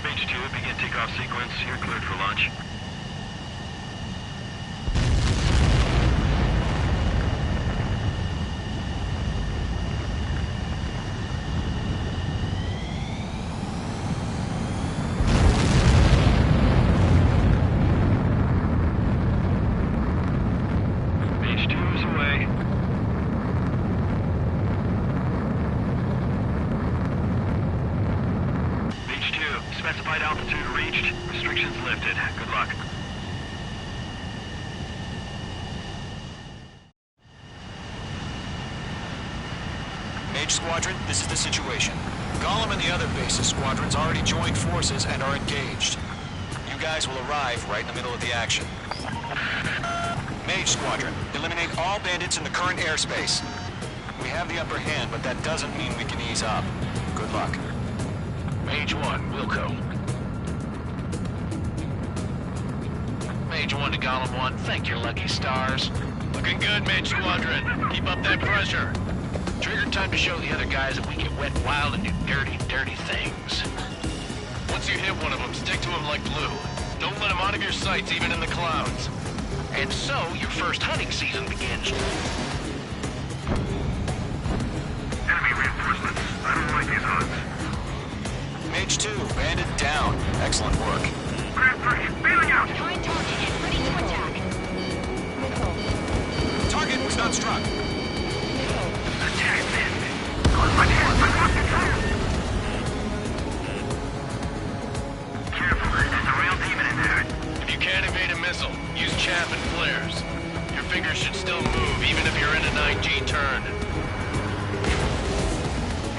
Mage 2, begin takeoff sequence. You're cleared for launch. Mage 2 is away. Mage 2, specified altitude reached. Restrictions lifted. Good luck. Mage Squadron, this is the situation. Gollum and the other bases squadrons already joined forces and are engaged. You guys will arrive right in the middle of the action. Mage Squadron, eliminate all bandits in the current airspace. We have the upper hand, but that doesn't mean we can ease up. Good luck. Mage 1, Wilco. Mage 1 to Gollum 1, thank your lucky stars. Looking good, Mage Squadron. Keep up that pressure. Trigger time to show the other guys that we get wet wild and do dirty, dirty things. Once you hit one of them, stick to him like glue. Don't let him out of your sights, even in the clouds. And so, your first hunting season begins. Enemy reinforcements. I don't like these odds. Mage 2, bandit down. Excellent work. Grand 3, bailing out! Behind target and ready to attack. Target was not struck. Attack missed. Close my hand, I lost control! Careful, there's a real demon in there. If you can't evade a missile, use chaff and flares. Your fingers should still move, even if you're in a 9G turn.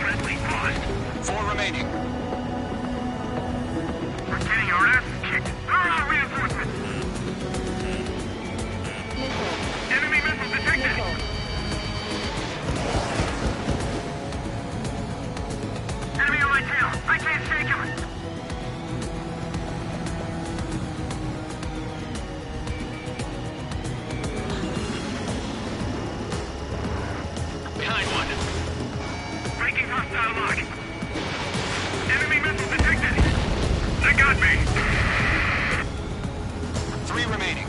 Friendly paused. 4 remaining. We're getting our asses kicked. Reinforcements! Enemy missile detected! Enemy on my tail! I can't shake him! Behind one. Breaking hostile lock! Enemy missile detected! They got me! 3 remaining.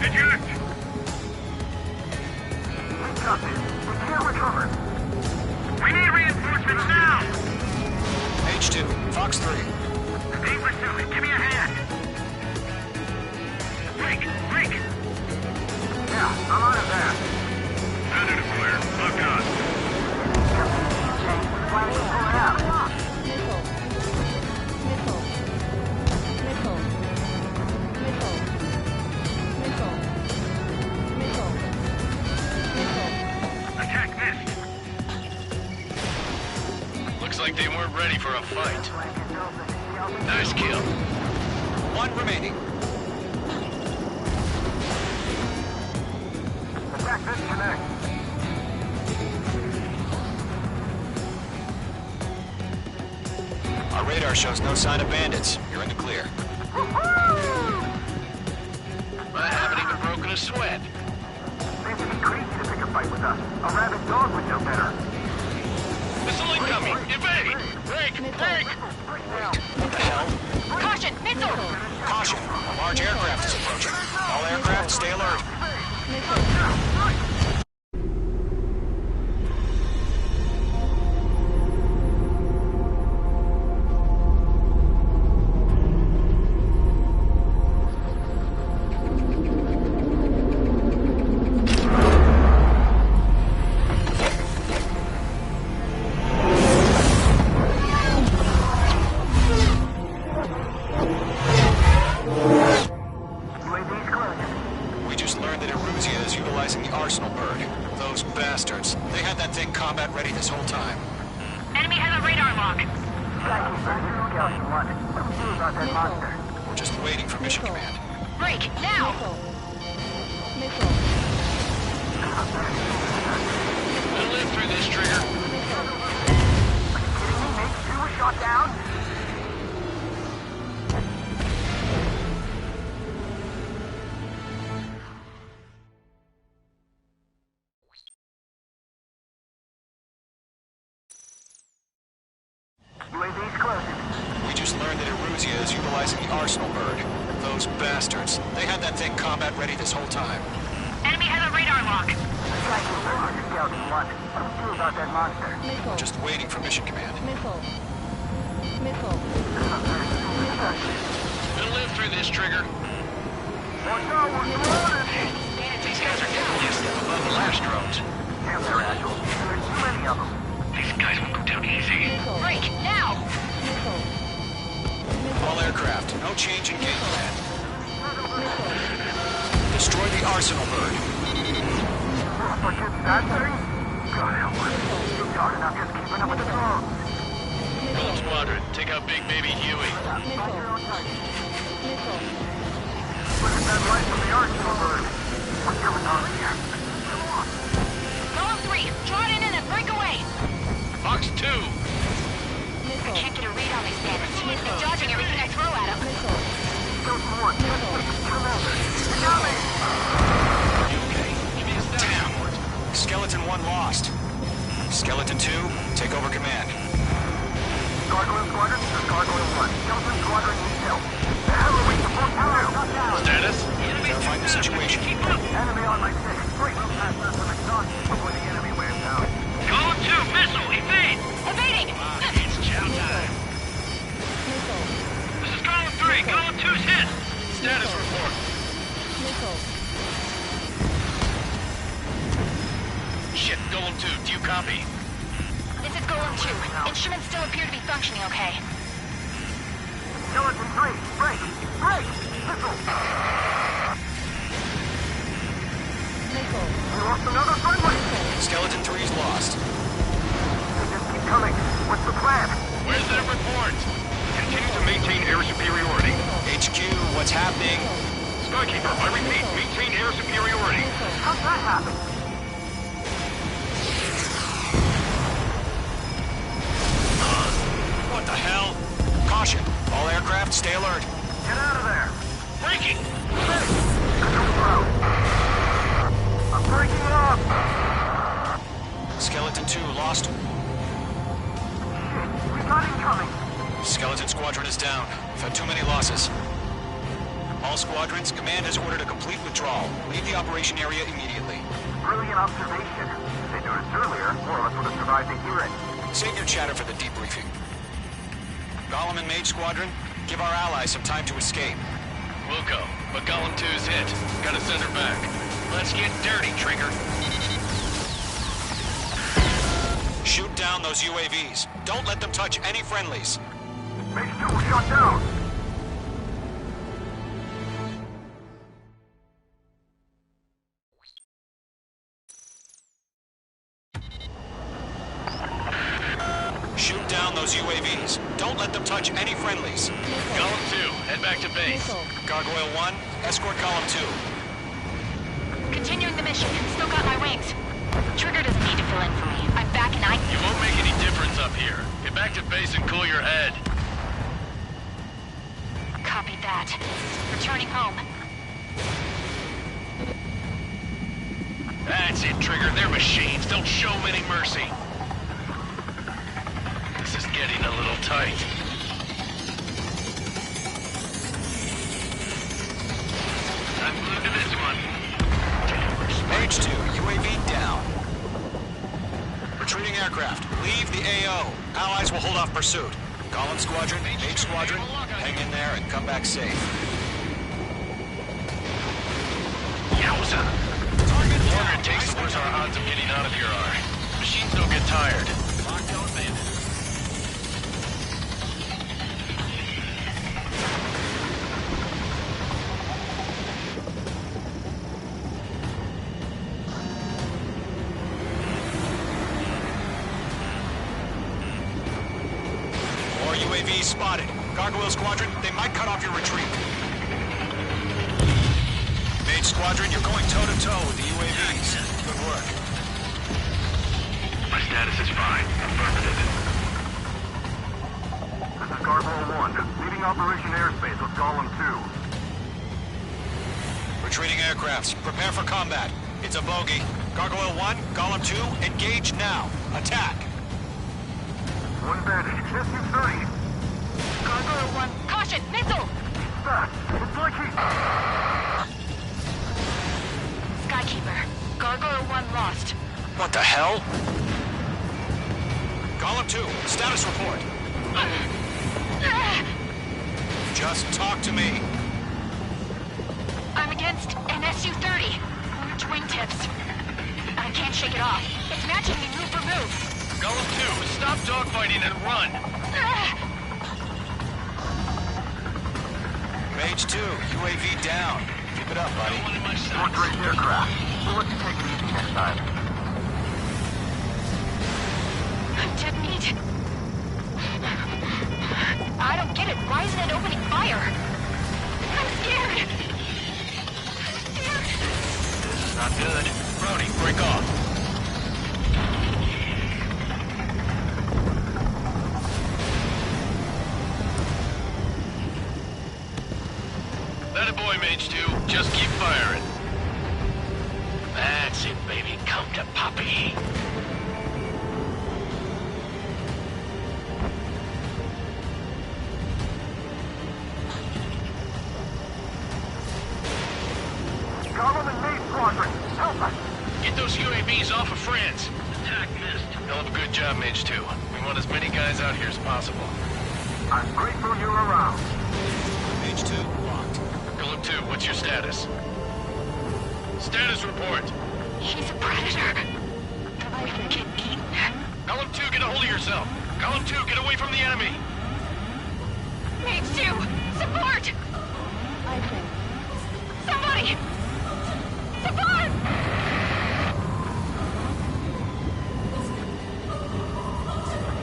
Eject! We got this. We can't recover. We need reinforcements now! Mage 2, Fox 3. Being pursued. Give me a hand. Break! Break! Yeah, I'm on it there. Positive clear. Lock on. Planning to pull it out. Attack missed. Looks like they weren't ready for a fight. Nice kill. 1 remaining. Attack disconnect. Our radar shows no sign of bandits. You're in the clear. I haven't even broken a sweat. Seems to be crazy to pick a fight with us. A rabid dog would know better. Missile incoming! Evade! Break! Break! What the hell? Caution, missile! Caution! A large aircraft is approaching. All aircraft, stay alert. the Arsenal bird. Those bastards. They had that thing combat ready this whole time. Enemy has a radar lock. We're just waiting for mission command. Break, now! We'll live through this, Trigger. Mage 2 shot down. UAV's closing. We just learned that Eruzia is utilizing the Arsenal bird. Those bastards. They had that thing combat ready this whole time. Enemy has a radar lock. We're just waiting for mission command. We'll live through this, Trigger. These guys are down just above the last drones. Damn, they're agile. There's too many of them. These guys will go down easy. Break, now! All aircraft, no change in game plan. Destroy the Arsenal bird. That thing? God help us. You're talking about just keeping up with the drones. Gold Squadron, take out Big Baby Huey. Look at that light from the Arsenal bird. What's coming on here? Golem 3, draw it in and break away! Box 2. I can't get a read on these bandits. They're dodging everything I throw at them. Damn! Skeleton 1 lost. Skeleton 2, take over command. Gargoyle Squadron, this is Gargoyle 1. Skeleton Squadron needs help. The hell are we supposed to do? Status? Verify the situation. Enemy on my 6. Great, we'll pass out some exhaust before the enemy wears out. Column 2, missile, evade! Evading! It's chow time. This is Column 3, Column 2's hit. Status report. Shit, Golem 2, do you copy? This is Golem 2. Instruments still appear to be functioning okay. Skeleton 3, break! Break! Missile! We lost another friendly! Skeleton 3's lost. They just keep coming. What's the plan? Where's that report? Continue to maintain air superiority. HQ, what's happening? Skykeeper, I repeat, maintain air superiority. How'd that happen? What the hell? Caution. All aircraft, stay alert. Get out of there! Breaking! I'm breaking off! Skeleton 2 lost. Shit, we got incoming! Skeleton Squadron is down. We've had too many losses. All squadrons, command has ordered a complete withdrawal. Leave the operation area immediately. Brilliant observation. If they noticed earlier, more of us would have survived to hear it. Save your chatter for the debriefing. Golem and Mage Squadron, give our allies some time to escape. Wilco, but Golem 2's hit. Gotta send her back. Let's get dirty, Trigger. Shoot down those UAVs. Don't let them touch any friendlies. Mage 2 was shot down! Shoot down those UAVs. Don't let them touch any friendlies. Golem 2, head back to base. Gargoyle 1, escort Column 2. Continuing the mission. Still got my wings. Trigger doesn't need to fill in for me. I'm back and You won't make any difference up here. Get back to base and cool your head. Copied that. Returning home. That's it, Trigger. They're machines. Don't show them any mercy. This is getting a little tight. I'm glued to this one. Mage 2, UAV down. Retreating aircraft, leave the AO. Allies will hold off pursuit. Golem Squadron, Mage Squadron, hang in there and come back safe. Yowza! The longer it takes, the worse our odds of getting out of here are. Machines don't get tired. Lockdown bandit. UAVs spotted. Gargoyle Squadron, they might cut off your retreat. Mage Squadron, you're going toe-to-toe with the UAVs. Good work. My status is fine. Affirmative. This is Gargoyle 1, leading Operation Airspace with Golem 2. Retreating aircrafts, prepare for combat. It's a bogey. Gargoyle 1, Golem 2, engage now. Attack. One bandit, SU-30. Gargoyle 1, caution, missile! It's like he... Skykeeper, Gargoyle 1 lost. What the hell? Golem 2, status report. Just talk to me. I'm against an SU-30. Orange wingtips. I can't shake it off. It's matching me move for move. Golem 2, stop dogfighting and run! Mage 2, UAV down. Keep it up, buddy. Fourth-rate aircraft. We'll let you take it easy next time. I'm dead meat. I don't get it. Why isn't it opening fire? I'm scared. This is not good. Brody, break off. That a boy, Mage 2. Just keep firing. That's it, baby. Come to Poppy. Golem and Mage Squadron, help us! Get those UAVs off of France. Attack missed. Hell of a good job, Mage 2. We want as many guys out here as possible. I'm grateful you're around. Mage 2, locked. Golem 2, what's your status? Status report. He's a predator. I can get eaten. Golem 2, get a hold of yourself. Golem 2, get away from the enemy. Mage 2, support! Somebody! Support!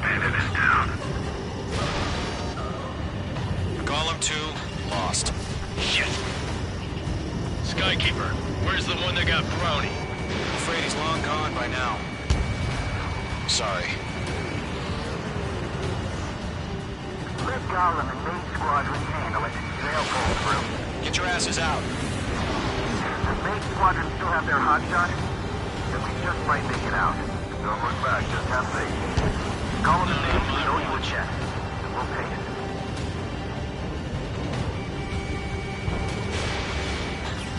Bandit is down. Golem 2, lost. Shit. Skykeeper, where's the one that got Brownie? I'm afraid he's long gone by now. Sorry. Let Golem and Mage Squadron handle it. They'll pull through. Get your asses out. Does Mage Squadron still have their hotshot? Then we just might make it out. Don't look back, just have faith. Golem and Mage will owe you a check. And we'll pay it.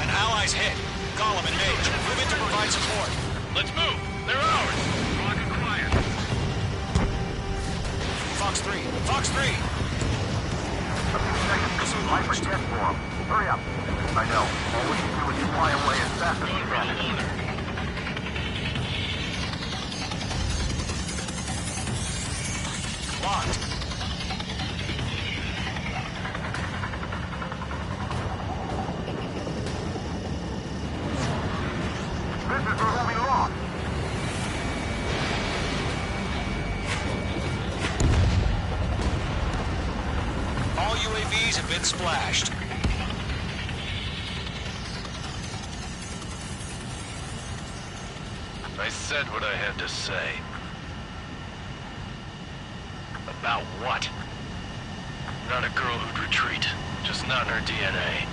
An ally's hit. Golem and Mage, move in to provide support. Let's move. They're ours. Rock and quiet. Fox 3. Fox 3! A few seconds to fight for jet form. Hurry up. I know. All we can do is fly away as fast as we can. Locked. This is where we lost. All UAVs have been splashed. I said what I had to say. About what? Not a girl who'd retreat. Just not in her DNA.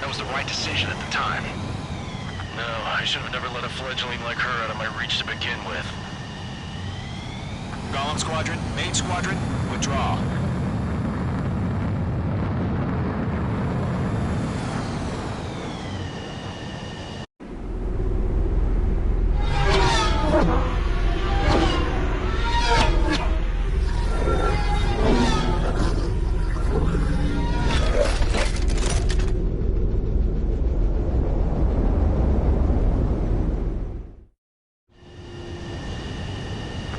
That was the right decision at the time. No, I should have never let a fledgling like her out of my reach to begin with. Golem Squadron, Mage Squadron, withdraw.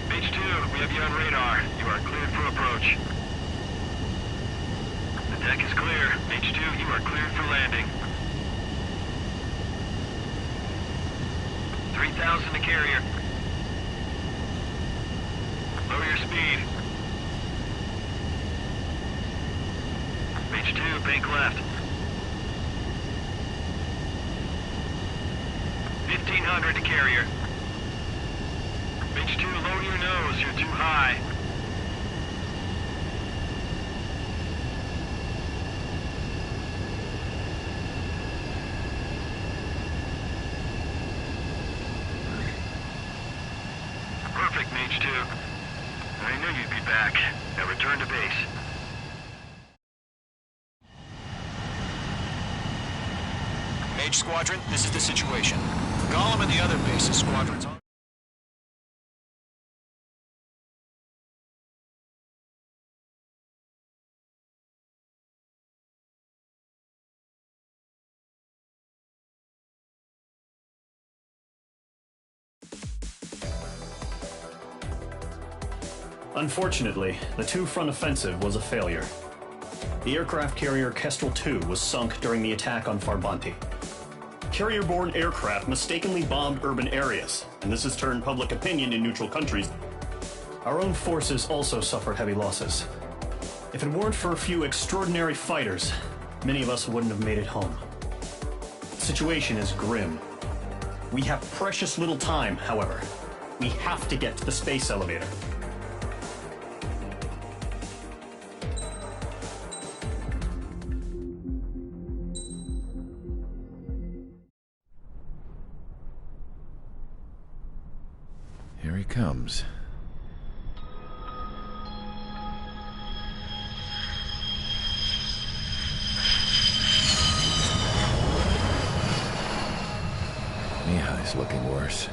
Mage 2, we have you on radar. You are cleared for approach. The deck is clear. Mage 2, you are cleared for landing. 3,000 to carrier. Lower your speed. Mage 2, bank left. 1500 to carrier. Mage 2, lower your nose, you're too high. Perfect, Mage 2. I knew you'd be back. Now return to base. Mage Squadron, this is the situation. Golem and the other bases squadrons are... Unfortunately, the two-front offensive was a failure. The aircraft carrier Kestrel II was sunk during the attack on Farbanti. Carrier-borne aircraft mistakenly bombed urban areas, and this has turned public opinion in neutral countries. Our own forces also suffered heavy losses. If it weren't for a few extraordinary fighters, many of us wouldn't have made it home. The situation is grim. We have precious little time, however. We have to get to the space elevator. Here he comes. Mihai's looking worse.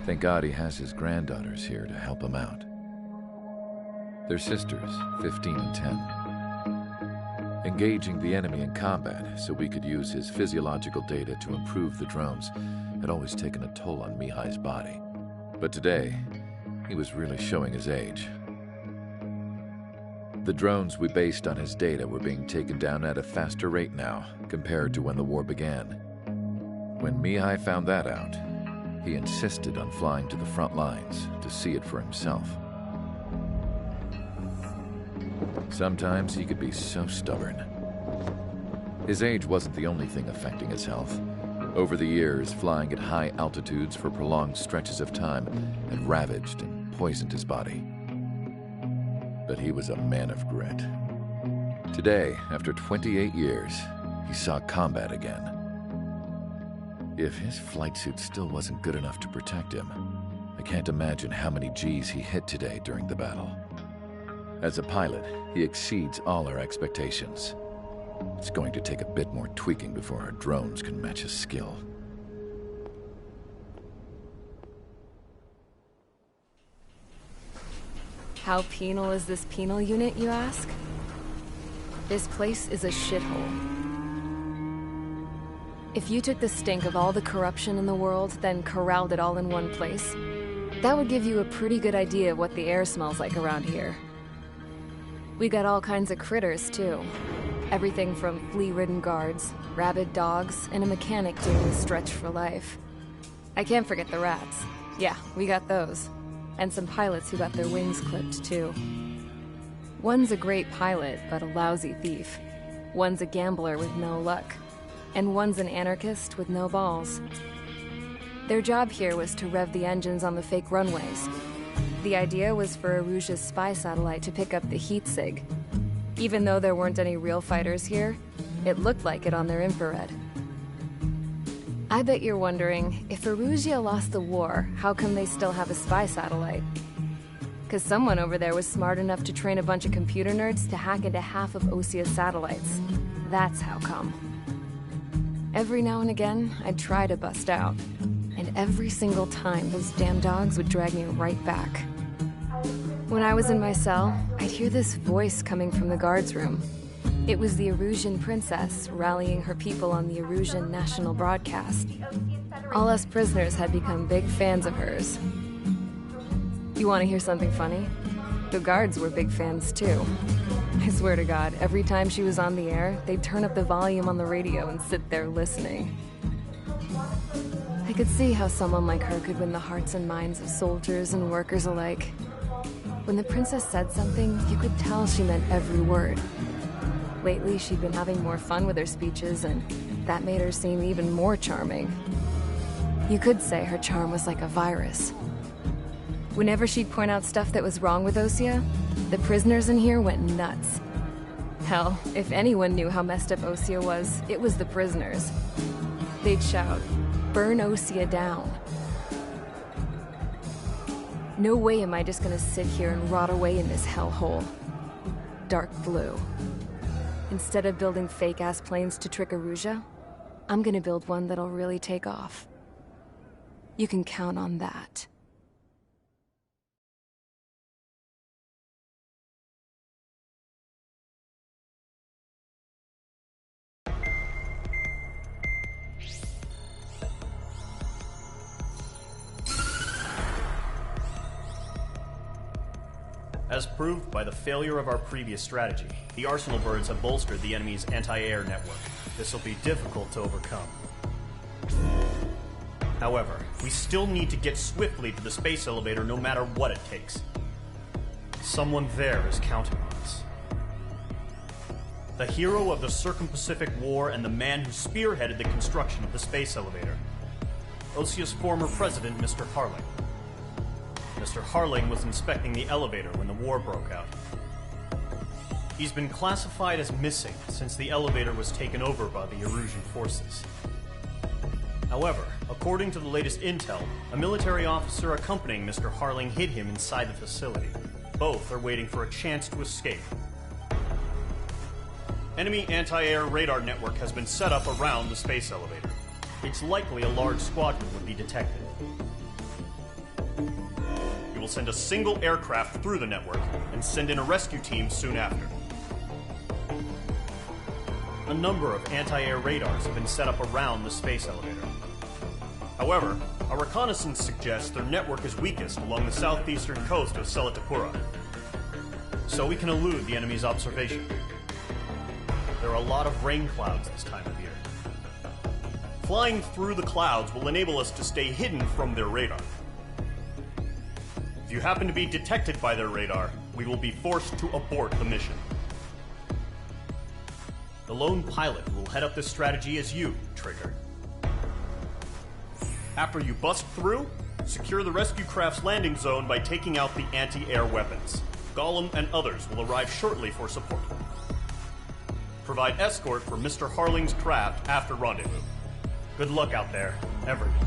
Thank God he has his granddaughters here to help him out. They're sisters, 15 and 10. Engaging the enemy in combat so we could use his physiological data to improve the drones had always taken a toll on Mihai's body. But today, he was really showing his age. The drones we based on his data were being taken down at a faster rate now compared to when the war began. When Mihai found that out, he insisted on flying to the front lines to see it for himself. Sometimes he could be so stubborn. His age wasn't the only thing affecting his health. Over the years, flying at high altitudes for prolonged stretches of time had ravaged and poisoned his body. But he was a man of grit. Today, after 28 years, he saw combat again. If his flight suit still wasn't good enough to protect him, I can't imagine how many Gs he hit today during the battle. As a pilot, he exceeds all our expectations. It's going to take a bit more tweaking before our drones can match his skill. How penal is this penal unit, you ask? This place is a shithole. If you took the stink of all the corruption in the world, then corralled it all in one place, that would give you a pretty good idea of what the air smells like around here. We got all kinds of critters, too. Everything from flea-ridden guards, rabid dogs, and a mechanic doing the stretch for life. I can't forget the rats. Yeah, we got those. And some pilots who got their wings clipped, too. One's a great pilot, but a lousy thief. One's a gambler with no luck. And one's an anarchist with no balls. Their job here was to rev the engines on the fake runways. The idea was for Erusia's spy satellite to pick up the heat sig. Even though there weren't any real fighters here, it looked like it on their infrared. I bet you're wondering, if Erusia lost the war, how come they still have a spy satellite? Because someone over there was smart enough to train a bunch of computer nerds to hack into half of Osia's satellites. That's how come. Every now and again, I'd try to bust out. And every single time, those damn dogs would drag me right back. When I was in my cell, I'd hear this voice coming from the guards room. It was the Erusian princess rallying her people on the Erusian national broadcast. All us prisoners had become big fans of hers. You want to hear something funny? The guards were big fans too. I swear to God, every time she was on the air, they'd turn up the volume on the radio and sit there listening. I could see how someone like her could win the hearts and minds of soldiers and workers alike. When the princess said something, you could tell she meant every word. Lately, she'd been having more fun with her speeches, and that made her seem even more charming. You could say her charm was like a virus. Whenever she'd point out stuff that was wrong with Osea, the prisoners in here went nuts. Hell, if anyone knew how messed up Osea was, it was the prisoners. They'd shout, "Burn Osea down." No way am I just gonna sit here and rot away in this hellhole. Dark blue. Instead of building fake-ass planes to trick Erusea, I'm gonna build one that'll really take off. You can count on that. As proved by the failure of our previous strategy, the Arsenal birds have bolstered the enemy's anti-air network. This will be difficult to overcome. However, we still need to get swiftly to the space elevator no matter what it takes. Someone there is counting on us. The hero of the Circum-Pacific War and the man who spearheaded the construction of the space elevator. Osea's former president, Mr. Harling. Mr. Harling was inspecting the elevator when the war broke out. He's been classified as missing since the elevator was taken over by the Erusian forces. However, according to the latest intel, a military officer accompanying Mr. Harling hid him inside the facility. Both are waiting for a chance to escape. Enemy anti-air radar network has been set up around the space elevator. It's likely a large squadron would be detected. We will send a single aircraft through the network and send in a rescue team soon after. A number of anti-air radars have been set up around the space elevator. However, our reconnaissance suggests their network is weakest along the southeastern coast of Selatapura, so we can elude the enemy's observation. There are a lot of rain clouds this time of year. Flying through the clouds will enable us to stay hidden from their radar. If you happen to be detected by their radar, we will be forced to abort the mission. The lone pilot who will head up this strategy is you, Trigger. After you bust through, secure the rescue craft's landing zone by taking out the anti-air weapons. Gollum and others will arrive shortly for support. Provide escort for Mr. Harling's craft after rendezvous. Good luck out there, everyone.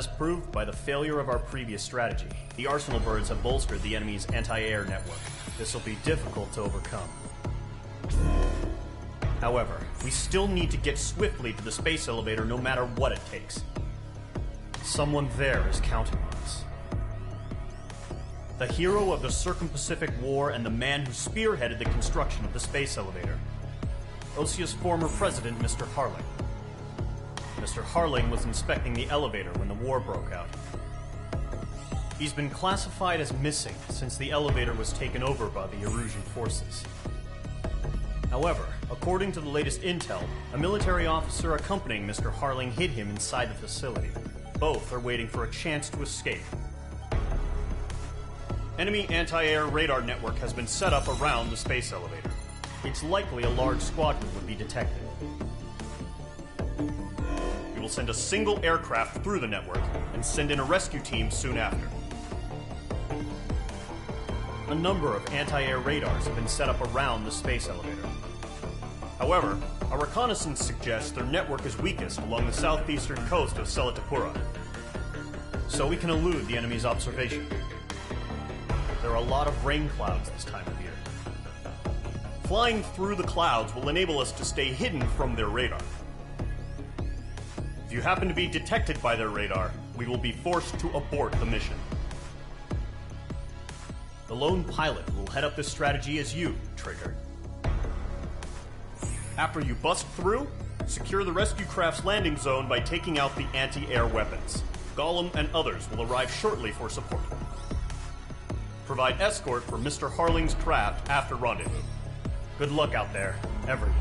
As proved by the failure of our previous strategy, the Arsenal birds have bolstered the enemy's anti-air network. This will be difficult to overcome. However, we still need to get swiftly to the space elevator no matter what it takes. Someone there is counting on us. The hero of the Circum-Pacific War and the man who spearheaded the construction of the space elevator. Osia's former president, Mr. Harling. Mr. Harling was inspecting the elevator when the war broke out. He's been classified as missing since the elevator was taken over by the Erusian forces. However, according to the latest intel, a military officer accompanying Mr. Harling hid him inside the facility. Both are waiting for a chance to escape. Enemy anti-air radar network has been set up around the space elevator. It's likely a large squadron would be detected. We will send a single aircraft through the network and send in a rescue team soon after. A number of anti-air radars have been set up around the space elevator. However, our reconnaissance suggests their network is weakest along the southeastern coast of Selatapura, so we can elude the enemy's observation. There are a lot of rain clouds this time of year. Flying through the clouds will enable us to stay hidden from their radar. If you happen to be detected by their radar, we will be forced to abort the mission. The lone pilot who will head up this strategy is you, Trigger. After you bust through, secure the rescue craft's landing zone by taking out the anti-air weapons. Gollum and others will arrive shortly for support. Provide escort for Mr. Harling's craft after rendezvous. Good luck out there, everyone.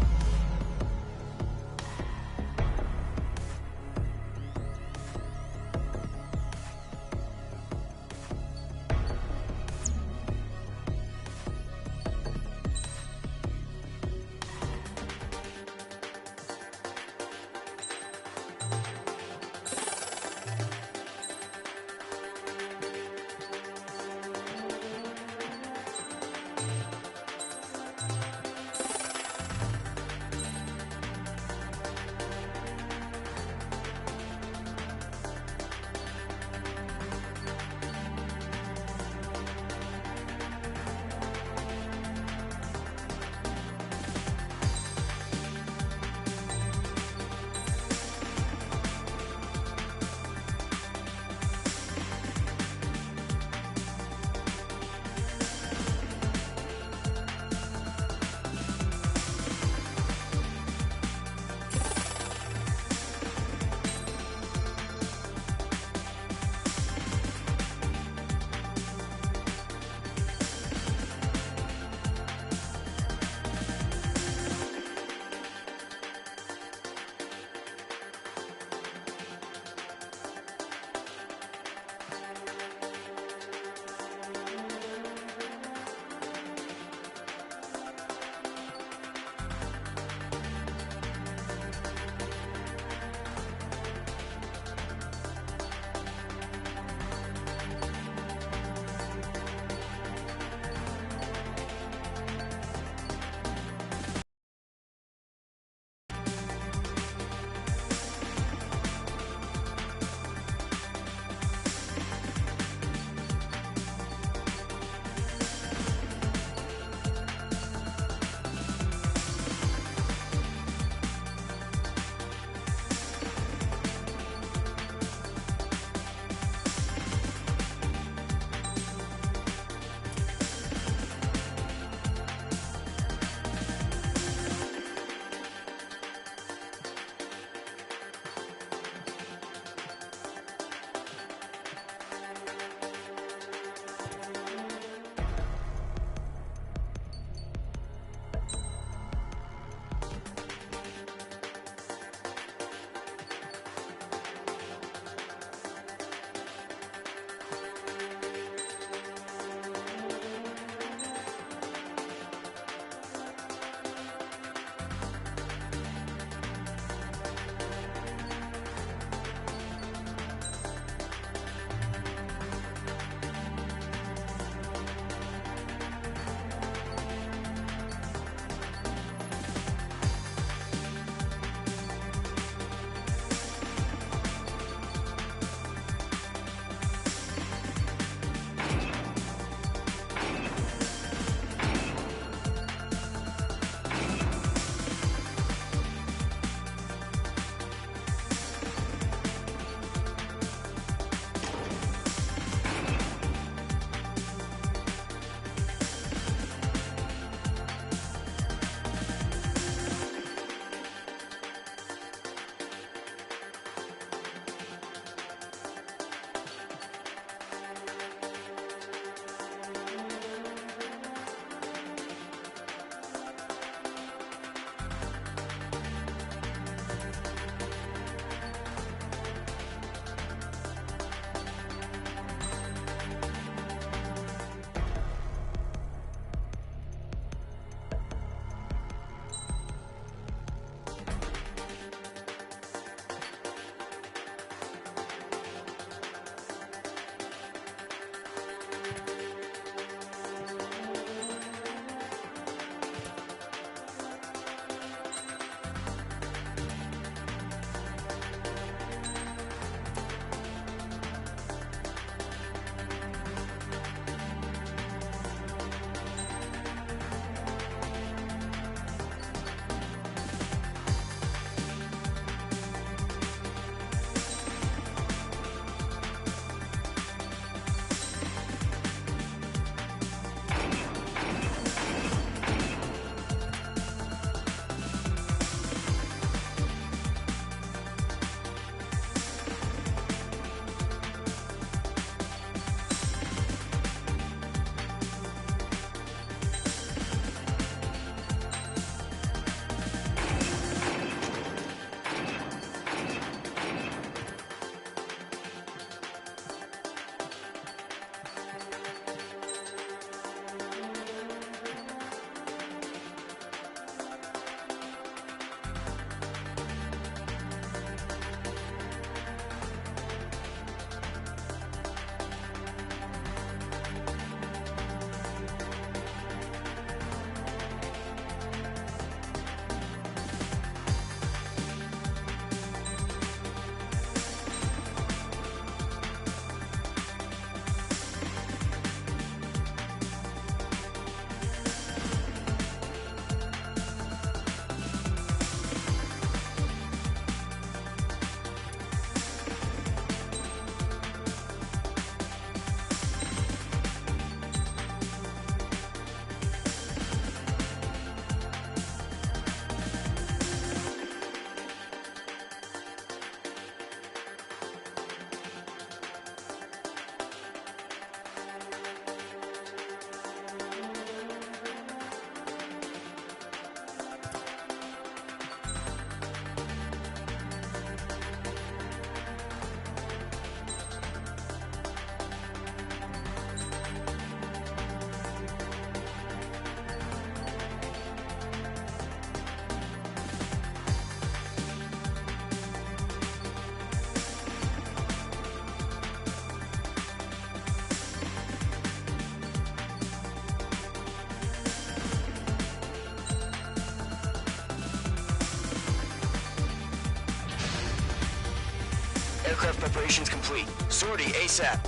Aircraft preparations complete. Sortie ASAP.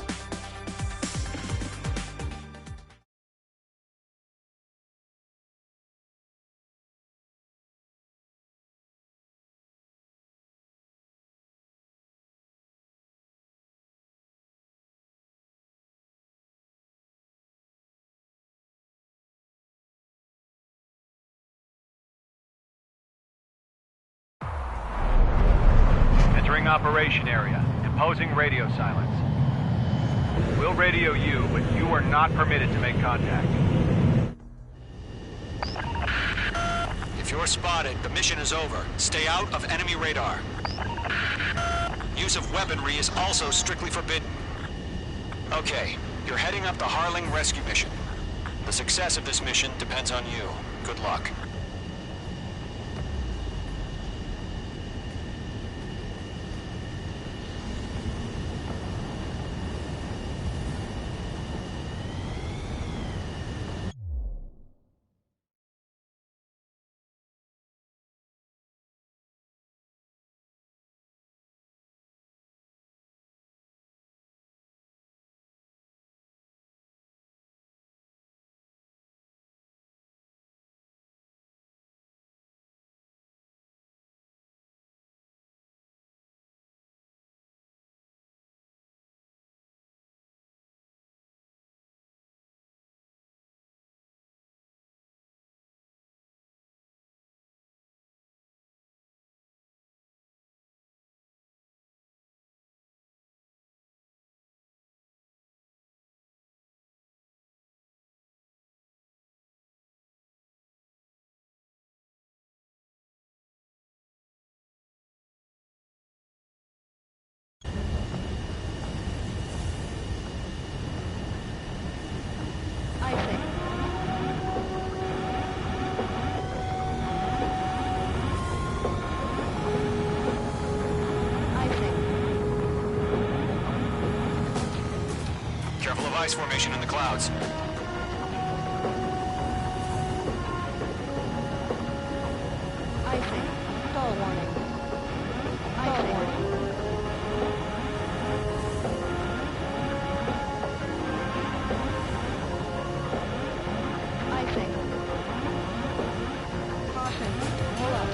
Entering operation area. Imposing radio silence. We'll radio you, but you are not permitted to make contact. If you're spotted, the mission is over. Stay out of enemy radar. Use of weaponry is also strictly forbidden. Okay, you're heading up the Harling rescue mission. The success of this mission depends on you. Good luck. Careful of ice formation in the clouds. Icing. Stall warning. Stall warning. Icing. Caution. Pull up.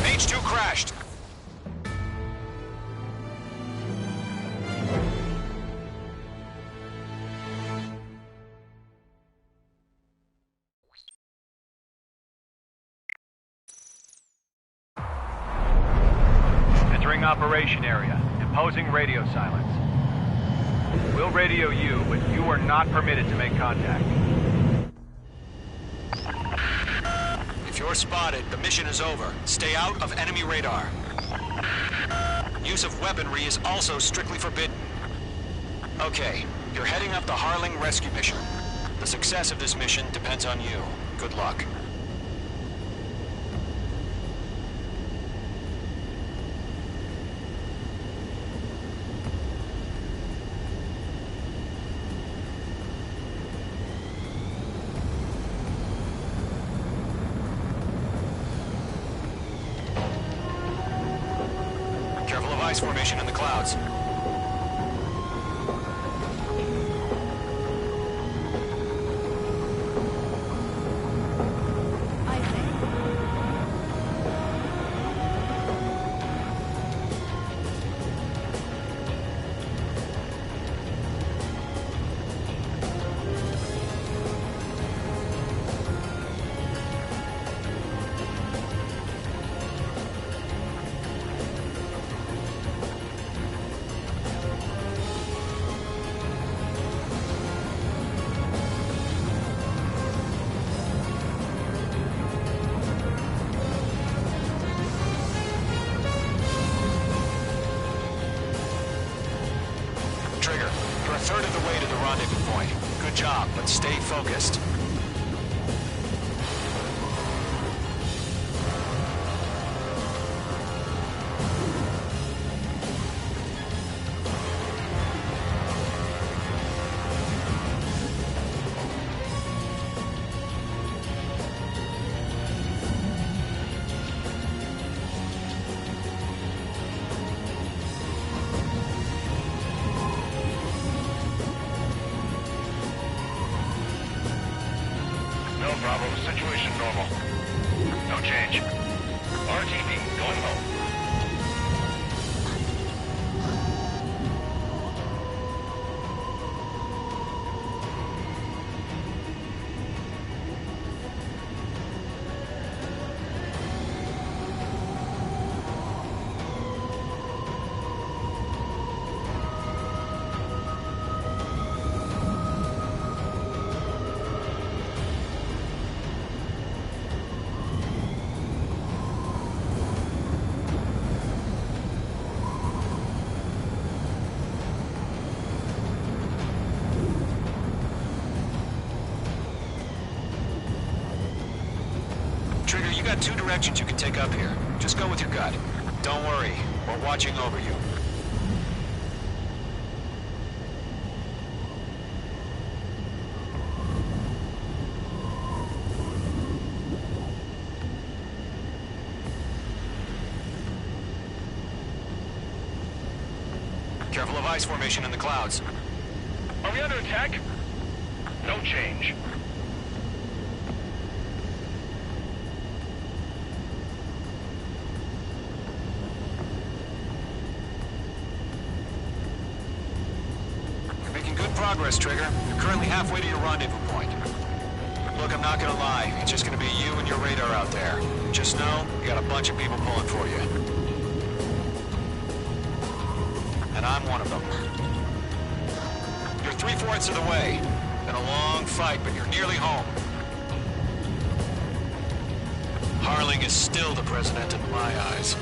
Mage 2 crashed. Entering operation area. Imposing radio silence. We'll radio you, but you are not permitted to make contact. If you're spotted, the mission is over. Stay out of enemy radar. Use of weaponry is also strictly forbidden. Okay, you're heading up the Harling rescue mission. The success of this mission depends on you. Good luck. Careful of ice formation in the clouds. Trigger, you're a third of the way to the rendezvous point. Good job, but stay focused. Bravo. Situation normal. No change. RTV, going home. Trigger, you got two directions you can take up here. Just go with your gut. Don't worry, we're watching over you. Careful of ice formation in the clouds. Are we under attack? No change. You're making good progress, Trigger. You're currently halfway to your rendezvous point. Look, I'm not gonna lie. It's just gonna be you and your radar out there. Just know, you got a bunch of people pulling for you. And I'm one of them. You're 3/4 of the way. Been a long fight, but you're nearly home. Harling is still the president in my eyes.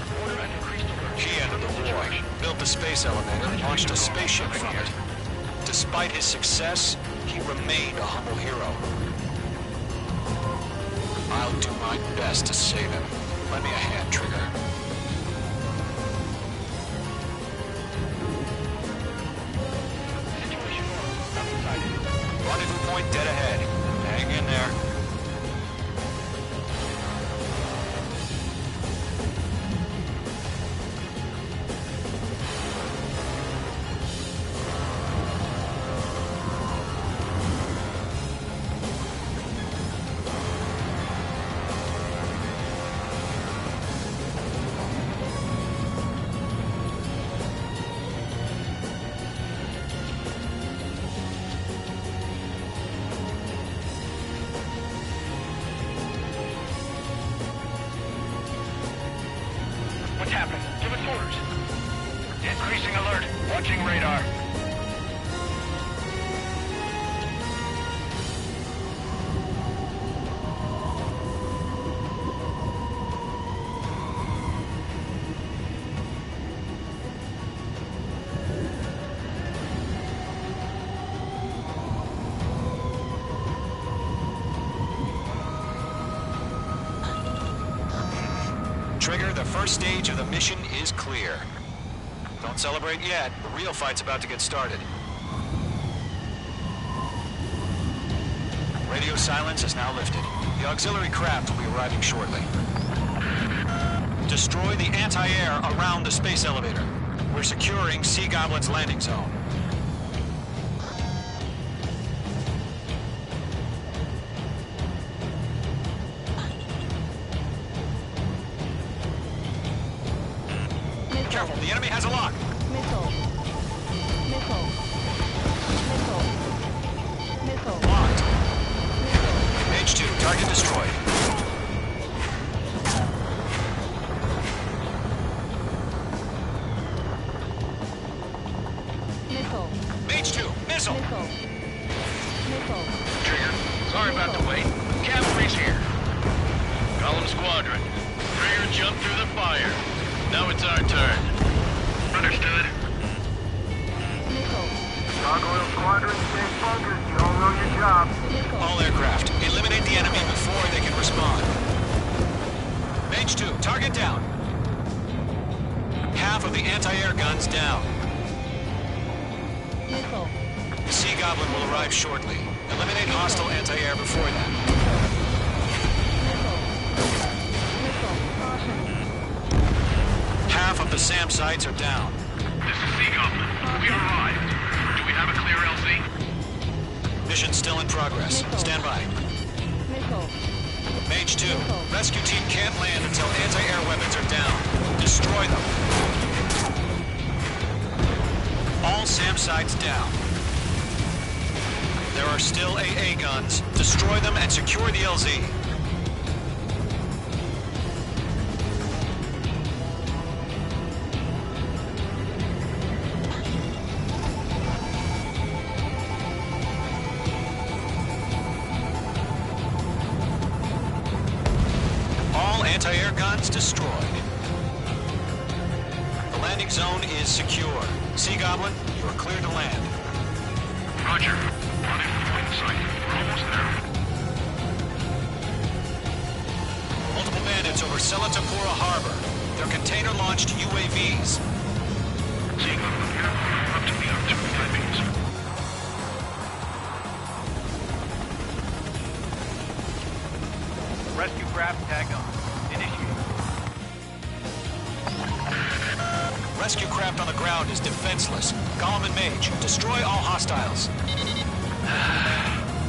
He ended the war, built the space elevator, and launched a spaceship from it. Despite his success, he remained a humble hero. I'll do my best to save him. Lend me a hand, Trigger. Rendezvous point dead ahead. Hang in there. What's happening? Give us orders. Increasing alert. Watching radar. Trigger, the first stage of the mission is clear. Don't celebrate yet. The real fight's about to get started. Radio silence is now lifted. The auxiliary craft will be arriving shortly. Destroy the anti-air around the space elevator. We're securing Sea Goblin's landing zone. Careful, the enemy has a lock. Missile. Missile. Missile. Missile. Locked. Mage 2, target destroyed. Missile. Mage 2, missile. Missile. Missile. Trigger, sorry about the wait. Cavalry's here. Column Squadron. Trigger jumped through the fire. Now it's our turn. Understood. Missile. Gargoyle Squadron, stay focused. You all know your job. All aircraft, eliminate the enemy before they can respond. Mage 2, target down. Half of the anti-air guns down. Missile. The Sea Goblin will arrive shortly. Eliminate hostile anti-air before that. Half of the SAM sites are down. This is Sea Goblin. We arrived. Do we have a clear LZ? Mission still in progress. Stand by. Missile. Mage 2, rescue team can't land until anti-air weapons are down. Destroy them. All SAM sites down. There are still AA guns. Destroy them and secure the LZ. All anti-air guns destroyed. The landing zone is secure. Sea Goblin, you are clear to land. Roger. Running point in sight. We're almost there. Multiple bandits over Selatapura Harbor. They're container-launched UAVs. Sea Goblin here. Up to the optimal timings. Rescue craft tag on. Initiate. Rescue craft on the ground is defenseless. Golem and Mage, destroy all hostiles.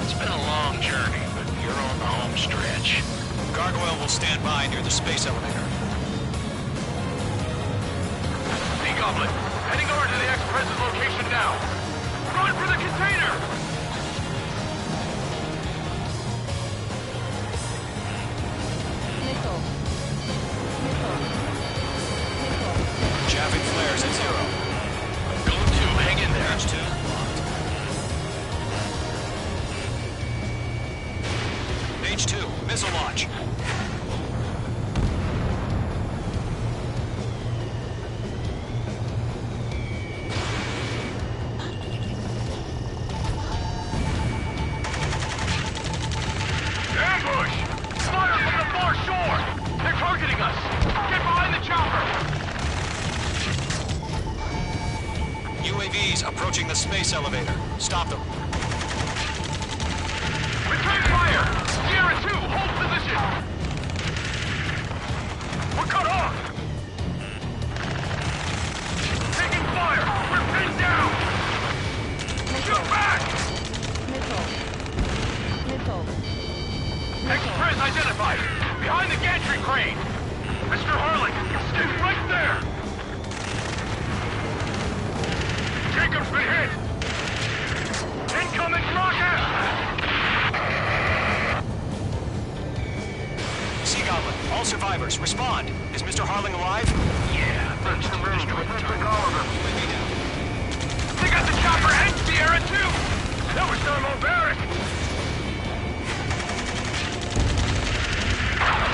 It's been a long journey, but you're on the home stretch. Gargoyle will stand by near the space elevator. Sea Goblin, heading over to the Express's location now. Run for the container! Missile. Missile. Missile. Jabbing flares at 0. Go 2, hang in there. Mage 2, locked. Mage 2, missile launch. Ambush! Fire from the far shore! They're targeting us! Get behind the chopper! UAVs approaching the space elevator. Stop them. Return fire! Sierra 2, hold position! We're cut off! Taking fire! We're pinned down! Shoot back! Missile. Missile. Express identified! Behind the gantry crane! Mr. Harling, stay right there! Jacob's been hit! Incoming rocket! Sea Goblin, all survivors, respond. Is Mr. Harling alive? Yeah, that's the room. Took all of them. UAV down. They got the chopper and Sierra too! That was thermobaric!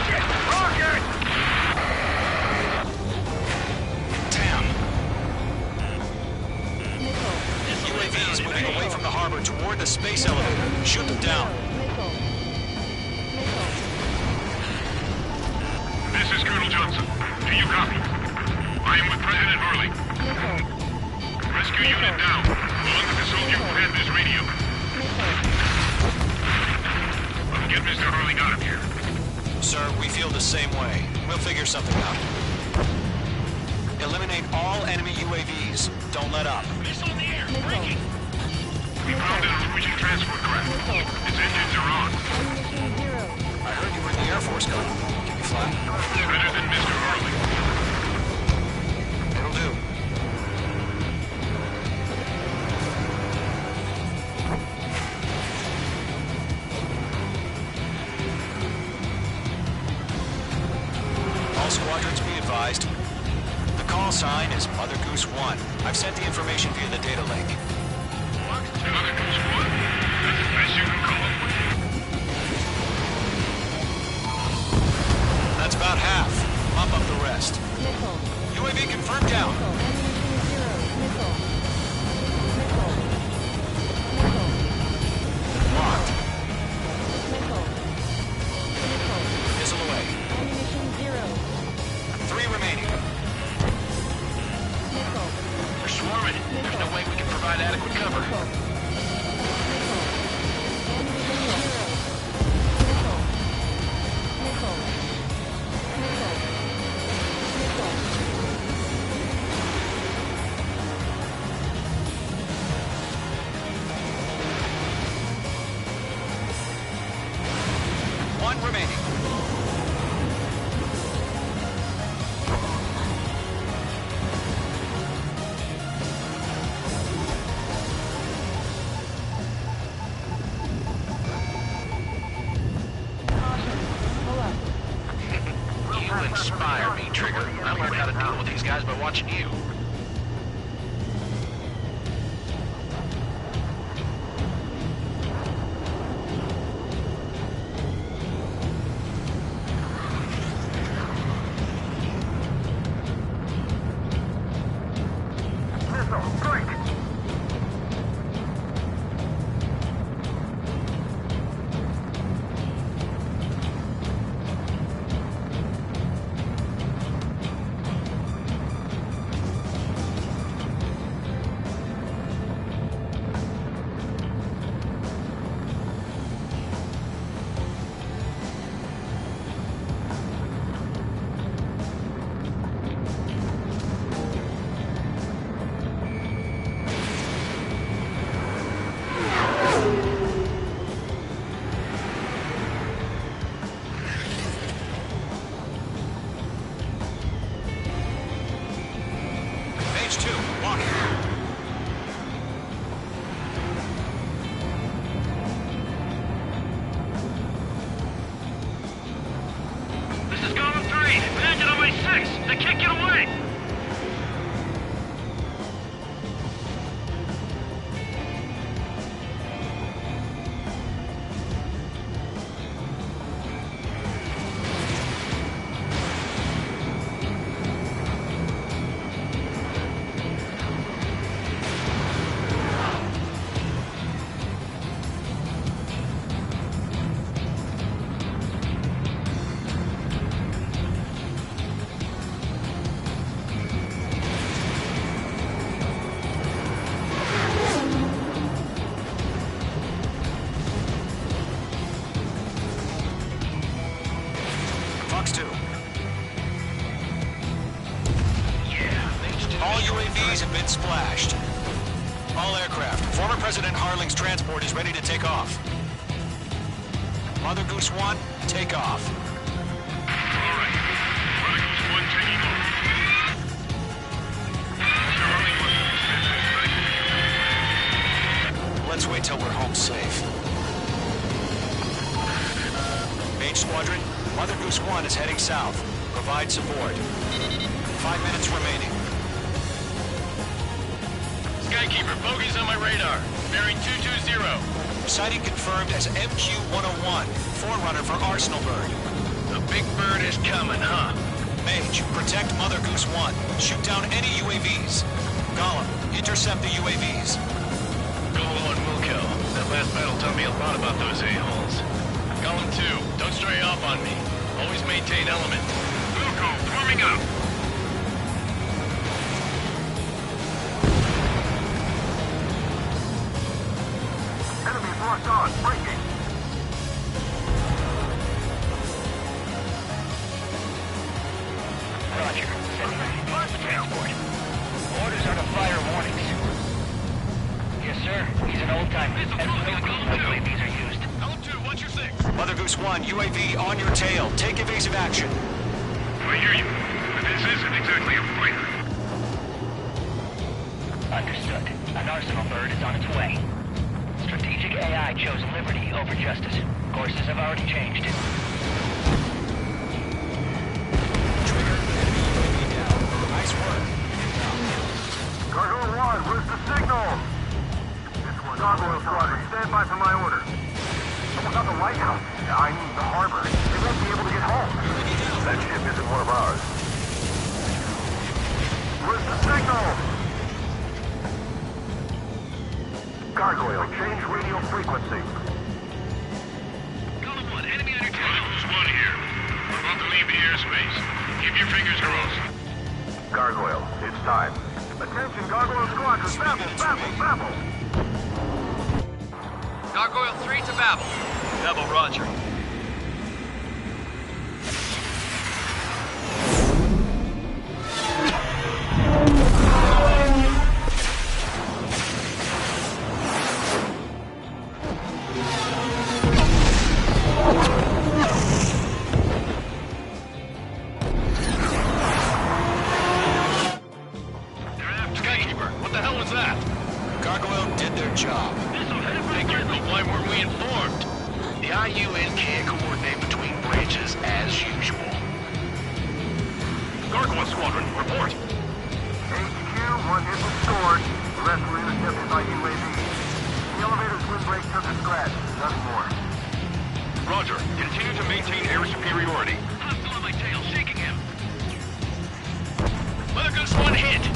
Shit! Rocket! Damn. Missile. UAVs moving away from the harbor toward the space elevator. Shoot them down. Missile. Missile. This is Colonel Johnson. Do you copy? I am with President Hurley. Missile. Rescue unit down. Along with the soldier who had this radio. Missile. Let's get Mr. Hurley out of here. Sir, we feel the same way. We'll figure something out. Eliminate all enemy UAVs. Don't let up. Missile in the air. Breaking. We found an Norwegian transport craft. Its engines are on. Ammunition 0. I heard you were in the Air Force, Gun. Can you fly? Better than Mr. Hurley. It'll do. All squadrons be advised. The call sign is Mother Goose 1. I've sent the information via the data link. Mother Goose 1? That's as best you can call it. That's about half. Mop up the rest. Missile. UAV confirmed down. Ammunition 0. Missile. Missile. Missile. Locked. Missile. Missile. Missile away. Ammunition 0. 3 remaining. Missile. They're swarming. There's no way we can provide adequate cover. Missile. inspire me, Trigger. I learned how to deal with these guys by watching you. Have been splashed. All aircraft. Former President Harling's transport is ready to take off. Mother Goose 1, take off. All right. Mother Goose 1 taking off. Mr. Harling, let's wait till we're home safe. Mage Squadron, Mother Goose 1 is heading south. Provide support. 5 minutes remaining. Skykeeper, bogeys on my radar. Bearing 220. Sighting confirmed as MQ-101, forerunner for Arsenal Bird. The big bird is coming, huh? Mage, protect Mother Goose 1. Shoot down any UAVs. Gollum, intercept the UAVs. Gollum 1 will kill. That last battle taught me a lot about those a-holes. Gollum 2, don't stray off on me. Always maintain element. Wilco, forming up. Locked on, breaking. Roger. Sending transport. Orders are to fire warnings. Yes, sir. He's an old-timer. Has no clue how UAVs are used. Gollum 2, what's your 6? Mother Goose 1, UAV on your tail. Take evasive action. I hear you. But this isn't exactly a fighter. Understood. An Arsenal Bird is on its way. Strategic AI chose liberty over justice. Courses have already changed. Trigger, enemy UAV down. Nice work. Cargo 1, where's the signal? This one. Gargoyle Squadron, stand by for my order. Someone's on the lighthouse. I mean the harbor. They won't be able to get home. That ship isn't one of ours. Where's the signal? Gargoyle, change radio frequency. Gollum 1, enemy on your tail. Gollum 1 here. We're about to leave the airspace. Keep your fingers crossed. Gargoyle, it's time. Attention, Gargoyle Squadron, Babel! Gargoyle 3 to Babel. Double Roger. 1 Squadron, report. HQ, one hit was stored. The rest were intercepted by UAV. The elevator's windbreak took a scratch. Nothing more. Roger. Continue to maintain air superiority. Hostile on my tail, shaking him. Mother Goose 1 hit.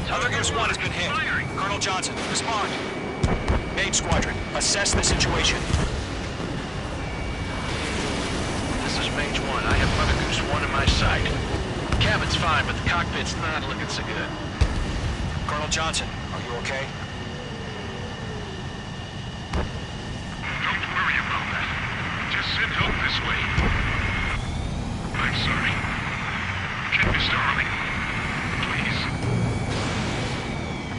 Mother Goose 1 has been hit. Colonel Johnson, respond. Mage Squadron, assess the situation. This is Mage 1. I have Mother Goose 1 in my sight. Cabin's fine, but the cockpit's not looking so good. Colonel Johnson, are you okay? Don't worry about that. Just send help this way. I'm sorry. Get Mr. Harling. Please.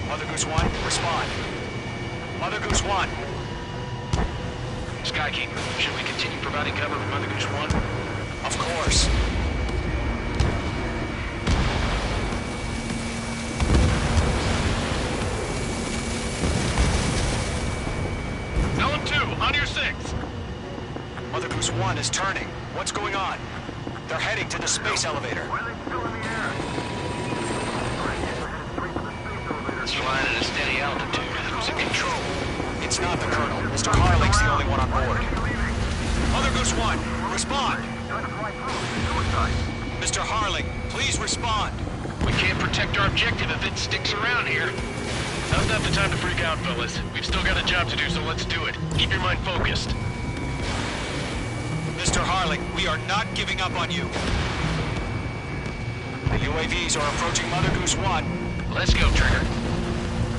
Mother Goose 1, respond. Mother Goose 1. Skykeeper, should we continue providing cover for Mother Goose 1? Of course. Element 2, on your 6. Mother Goose 1 is turning. What's going on? They're heading to the space elevator. Why are they still in the air? It's flying at a steady altitude. Who's in control? It's not the Colonel. Mr. Harling's the only one on board. Mother Goose 1, respond! Mr. Harling, please respond! We can't protect our objective if it sticks around here. Now's not the time to freak out, fellas. We've still got a job to do, so let's do it. Keep your mind focused. Mr. Harling, we are not giving up on you. The UAVs are approaching Mother Goose 1. Let's go, Trigger.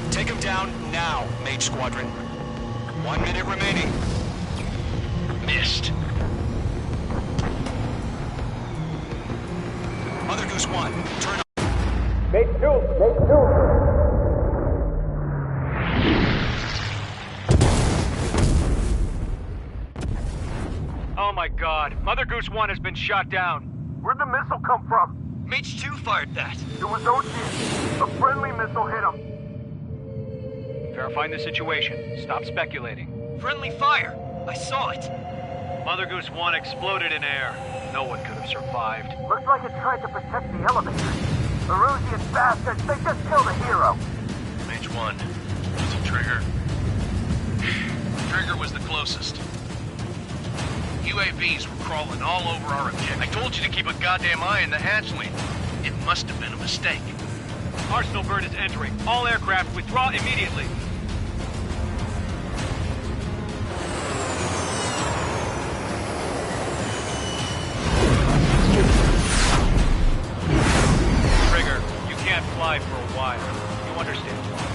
Take them down now, Mage Squadron. 1 minute remaining. Missed. Mother Goose 1, turn on. Mate 2, Mate 2. Oh my god, Mother Goose 1 has been shot down. Where'd the missile come from? Mage 2 fired that. It was Ocean. A friendly missile hit him. Verifying the situation. Stop speculating. Friendly fire. I saw it. Mother Goose 1 exploded in air. No one could have survived. Looks like it tried to protect the elevator. Erusian bastards, they just killed a hero. Mage 1. Was it Trigger? Trigger was the closest. UAVs were crawling all over our objective. I told you to keep a goddamn eye in the hatchling. It must have been a mistake. Arsenal bird is entering. All aircraft withdraw immediately. Trigger, you can't fly for a while. You understand why.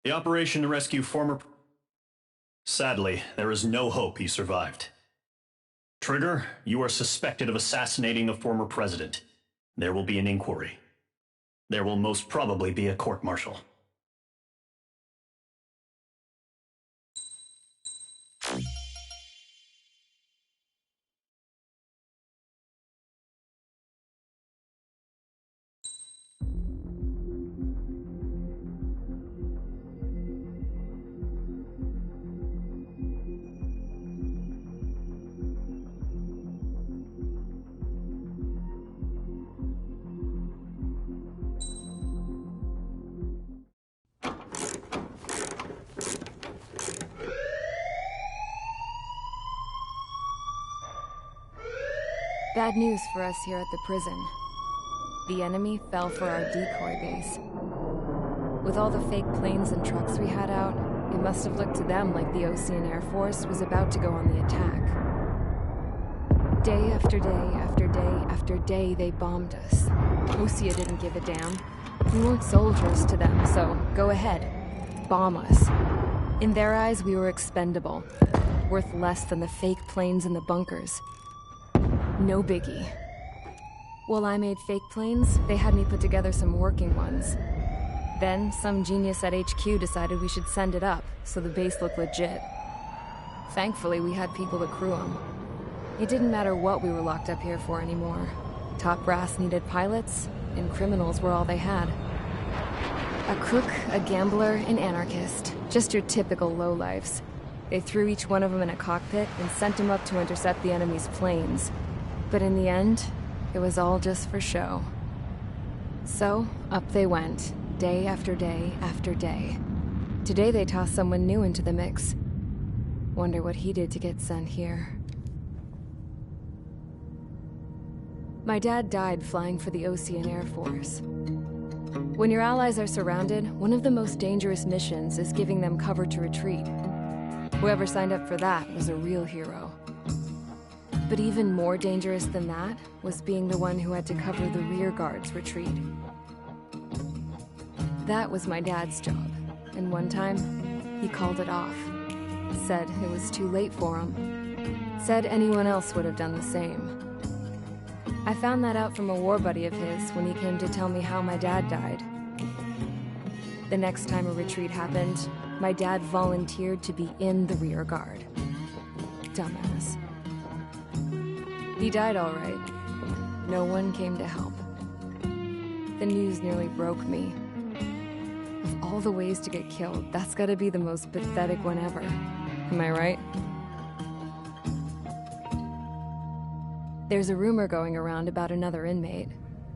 The operation to rescue former... Sadly, there is no hope he survived. Trigger, you are suspected of assassinating the former president. There will be an inquiry. There will most probably be a court-martial. Bad news for us here at the prison. The enemy fell for our decoy base. With all the fake planes and trucks we had out, it must have looked to them like the Ocean Air Force was about to go on the attack. Day after day after day after day, they bombed us. Osea didn't give a damn. We weren't soldiers to them, so go ahead. Bomb us. In their eyes, we were expendable. Worth less than the fake planes in the bunkers. No biggie. While I made fake planes, they had me put together some working ones. Then, some genius at HQ decided we should send it up, so the base looked legit. Thankfully, we had people to crew them. It didn't matter what we were locked up here for anymore. Top brass needed pilots, and criminals were all they had. A crook, a gambler, an anarchist. Just your typical lowlifes. They threw each one of them in a cockpit and sent them up to intercept the enemy's planes. But in the end, it was all just for show. So, up they went, day after day after day. Today they tossed someone new into the mix. Wonder what he did to get sent here. My dad died flying for the Ocean Air Force. When your allies are surrounded, one of the most dangerous missions is giving them cover to retreat. Whoever signed up for that was a real hero. But even more dangerous than that was being the one who had to cover the rear guard's retreat. That was my dad's job, and one time, he called it off. Said it was too late for him. Said anyone else would have done the same. I found that out from a war buddy of his when he came to tell me how my dad died. The next time a retreat happened, my dad volunteered to be in the rear guard. Dumbass. He died all right. No one came to help. The news nearly broke me. Of all the ways to get killed, that's gotta be the most pathetic one ever. Am I right? There's a rumor going around about another inmate.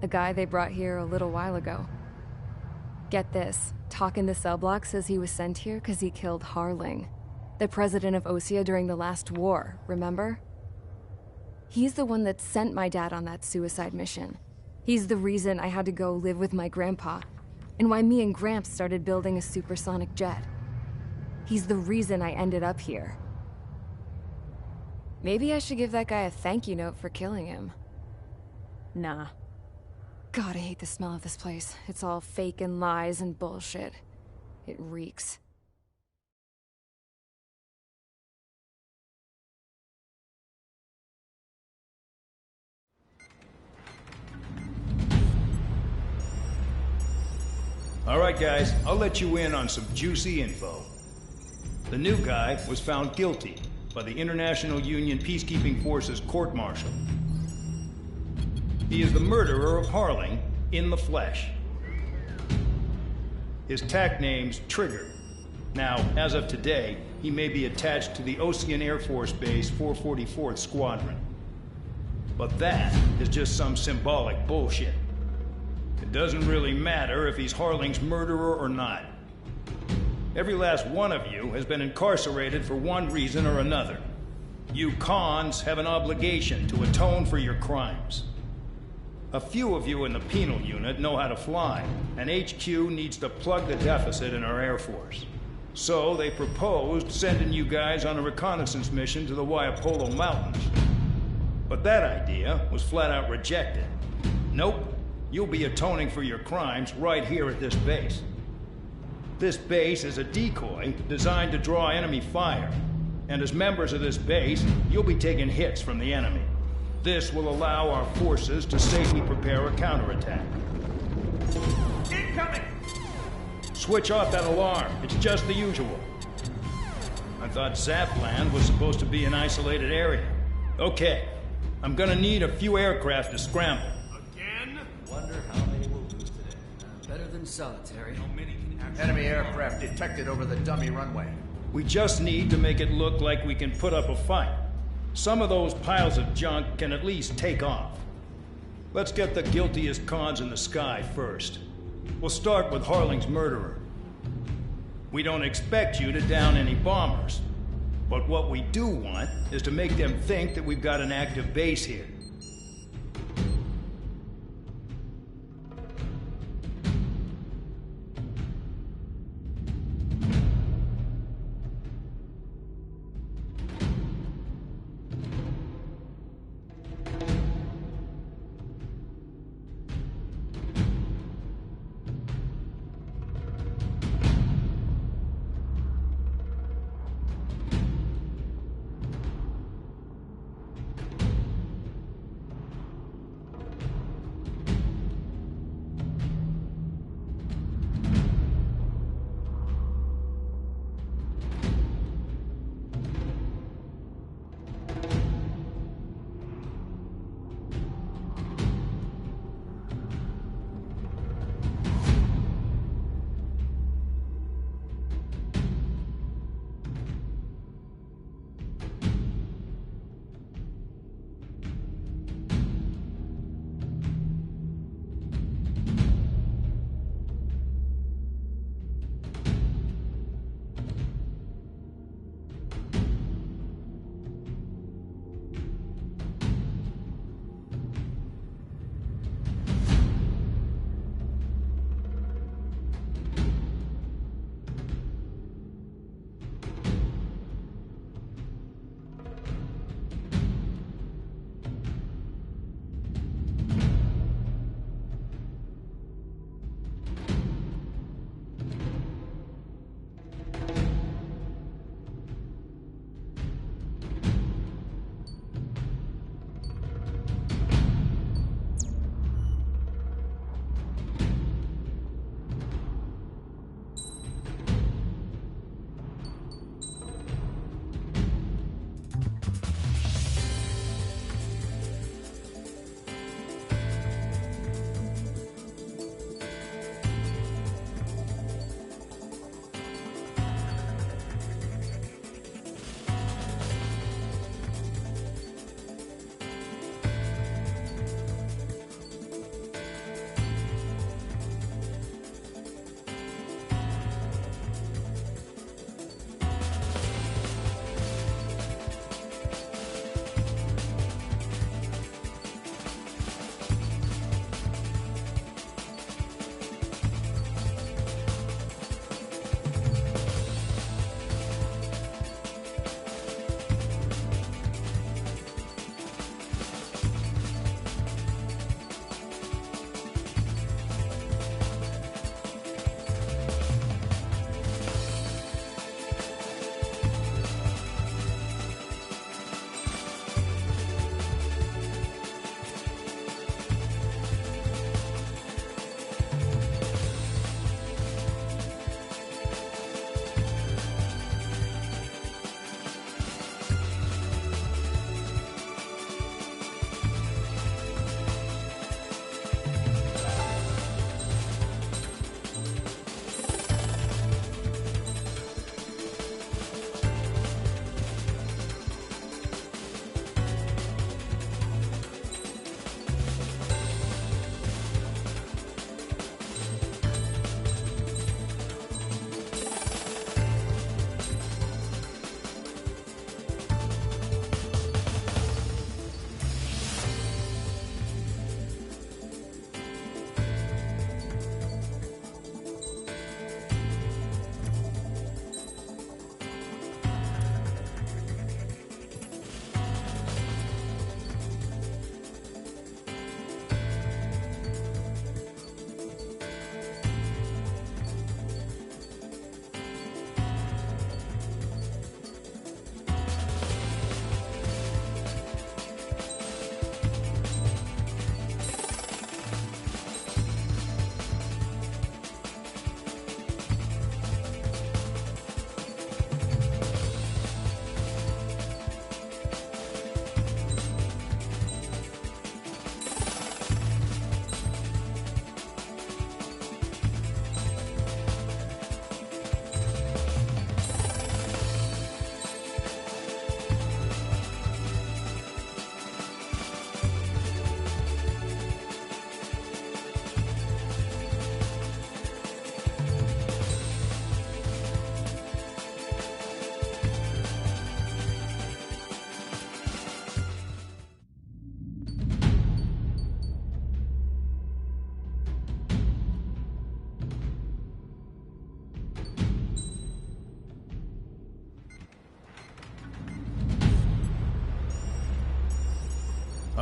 A guy they brought here a little while ago. Get this, talk in the cell block says he was sent here because he killed Harling, the president of Osea during the last war, remember? He's the one that sent my dad on that suicide mission. He's the reason I had to go live with my grandpa, and why me and Gramps started building a supersonic jet. He's the reason I ended up here. Maybe I should give that guy a thank you note for killing him. Nah. God, I hate the smell of this place. It's all fake and lies and bullshit. It reeks. All right, guys, I'll let you in on some juicy info. The new guy was found guilty by the International Union Peacekeeping Forces court-martial. He is the murderer of Harling in the flesh. His tack name's Trigger. Now, as of today, he may be attached to the Ocean Air Force Base 444th Squadron. But that is just some symbolic bullshit. It doesn't really matter if he's Harling's murderer or not. Every last one of you has been incarcerated for one reason or another. You cons have an obligation to atone for your crimes. A few of you in the penal unit know how to fly, and HQ needs to plug the deficit in our Air Force. So they proposed sending you guys on a reconnaissance mission to the Waiapolo Mountains. But that idea was flat out rejected. Nope. You'll be atoning for your crimes right here at this base. This base is a decoy designed to draw enemy fire. And as members of this base, you'll be taking hits from the enemy. This will allow our forces to safely prepare a counterattack. Incoming! Switch off that alarm. It's just the usual. I thought Zapland was supposed to be an isolated area. Okay. I'm gonna need a few aircraft to scramble. Wonder how they will lose today. Better than solitary. Enemy aircraft detected over the dummy runway. We just need to make it look like we can put up a fight. Some of those piles of junk can at least take off. Let's get the guiltiest cons in the sky first. We'll start with Harling's murderer. We don't expect you to down any bombers. But what we do want is to make them think that we've got an active base here.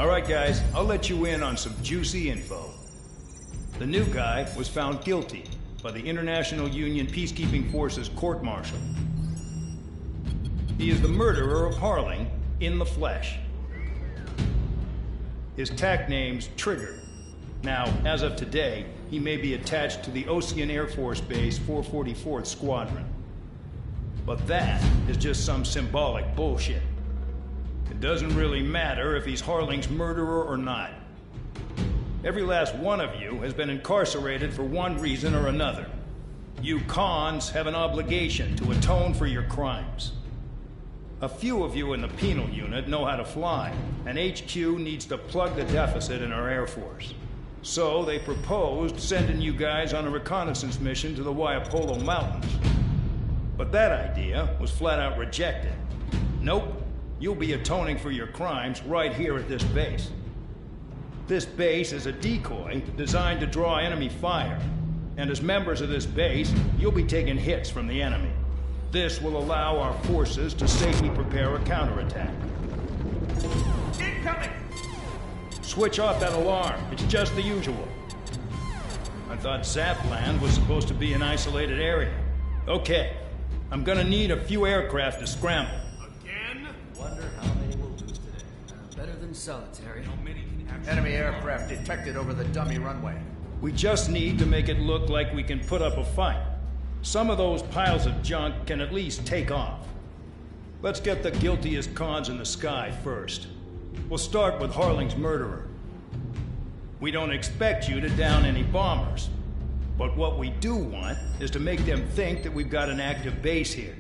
All right, guys, I'll let you in on some juicy info. The new guy was found guilty by the International Union Peacekeeping Forces court-martial. He is the murderer of Harling in the flesh. His tack name's Trigger. Now, as of today, he may be attached to the Ocean Air Force Base 444th Squadron. But that is just some symbolic bullshit. It doesn't really matter if he's Harling's murderer or not. Every last one of you has been incarcerated for one reason or another. You cons have an obligation to atone for your crimes. A few of you in the penal unit know how to fly, and HQ needs to plug the deficit in our Air Force. So they proposed sending you guys on a reconnaissance mission to the Waiapolo Mountains. But that idea was flat out rejected. Nope, you'll be atoning for your crimes right here at this base. This base is a decoy designed to draw enemy fire, and as members of this base, you'll be taking hits from the enemy. This will allow our forces to safely prepare a counterattack. Incoming! Switch off that alarm. It's just the usual. I thought Zapland was supposed to be an isolated area. Okay, I'm gonna need a few aircraft to scramble. Again? Wonder how they will lose today. Better than solitary. Enemy aircraft detected over the dummy runway. We just need to make it look like we can put up a fight. Some of those piles of junk can at least take off. Let's get the guiltiest cons in the sky first. We'll start with Harling's murderer. We don't expect you to down any bombers. But what we do want is to make them think that we've got an active base here.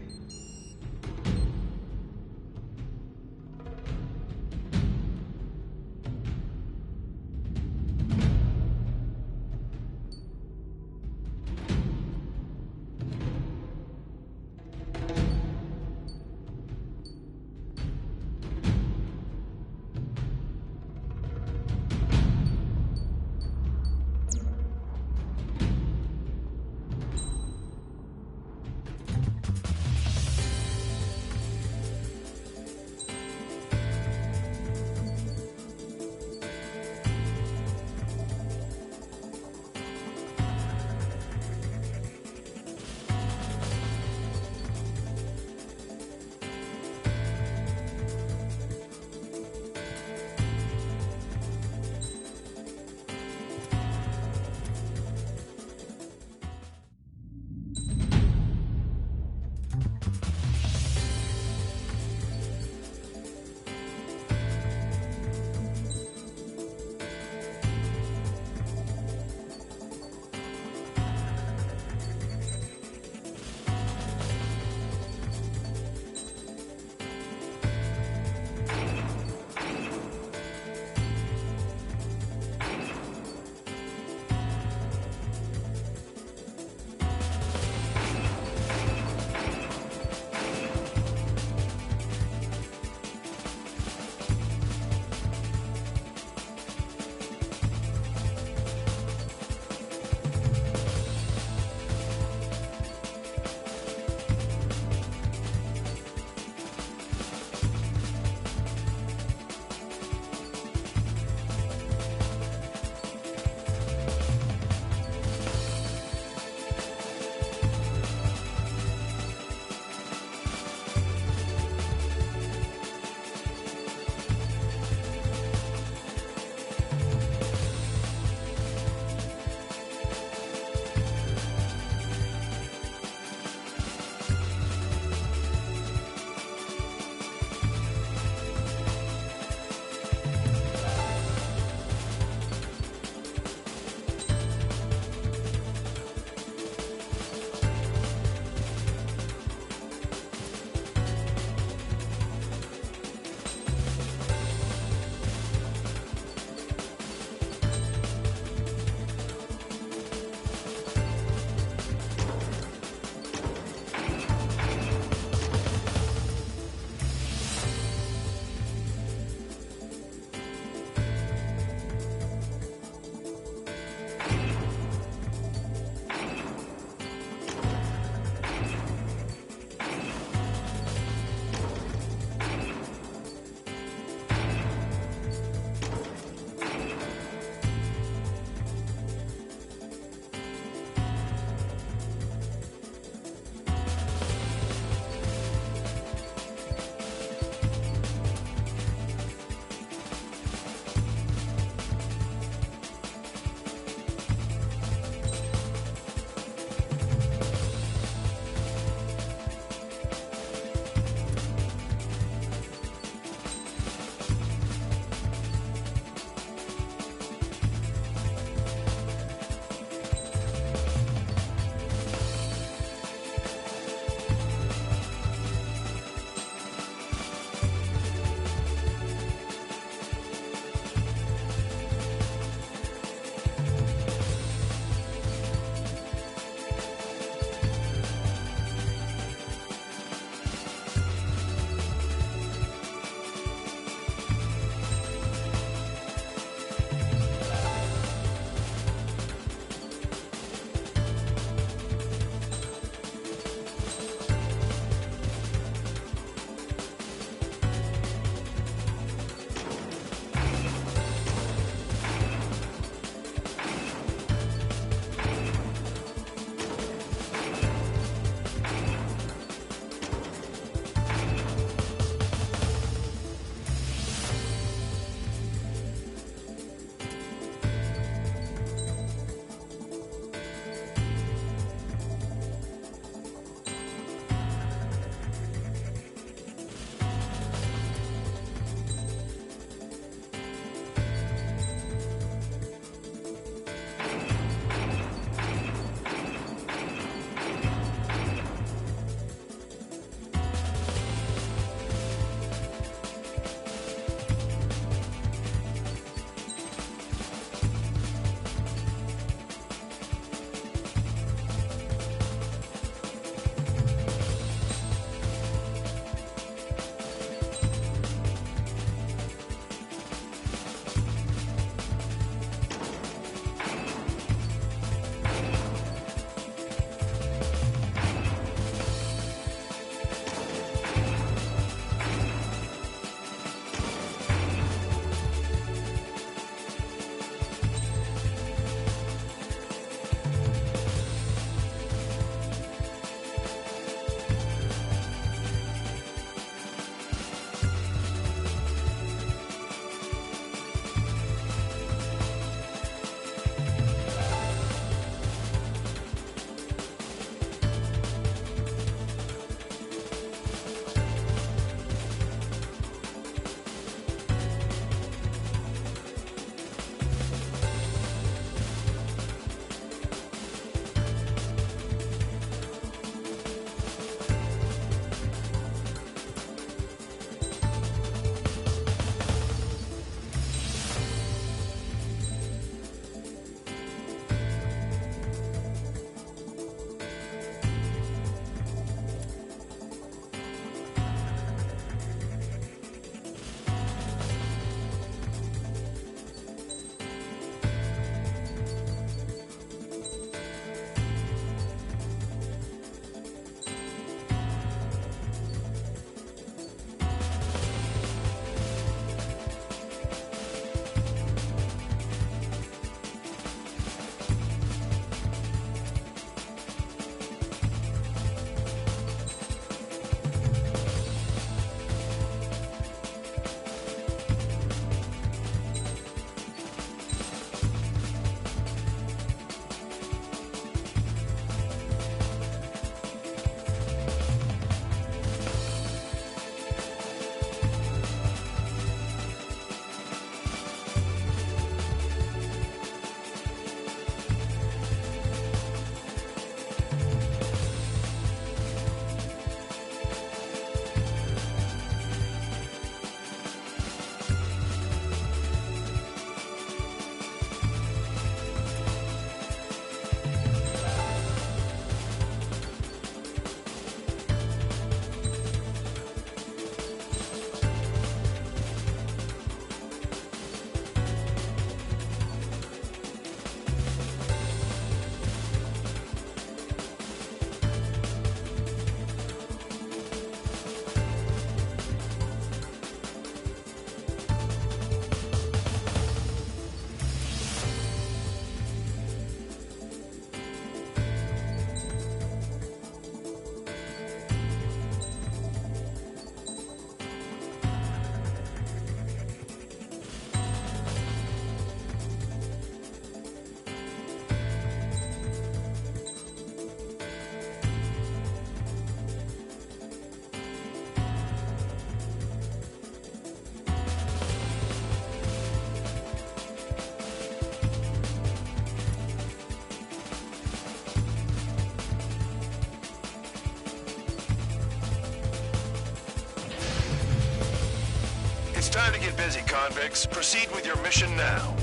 time to get busy, convicts. Proceed with your mission now.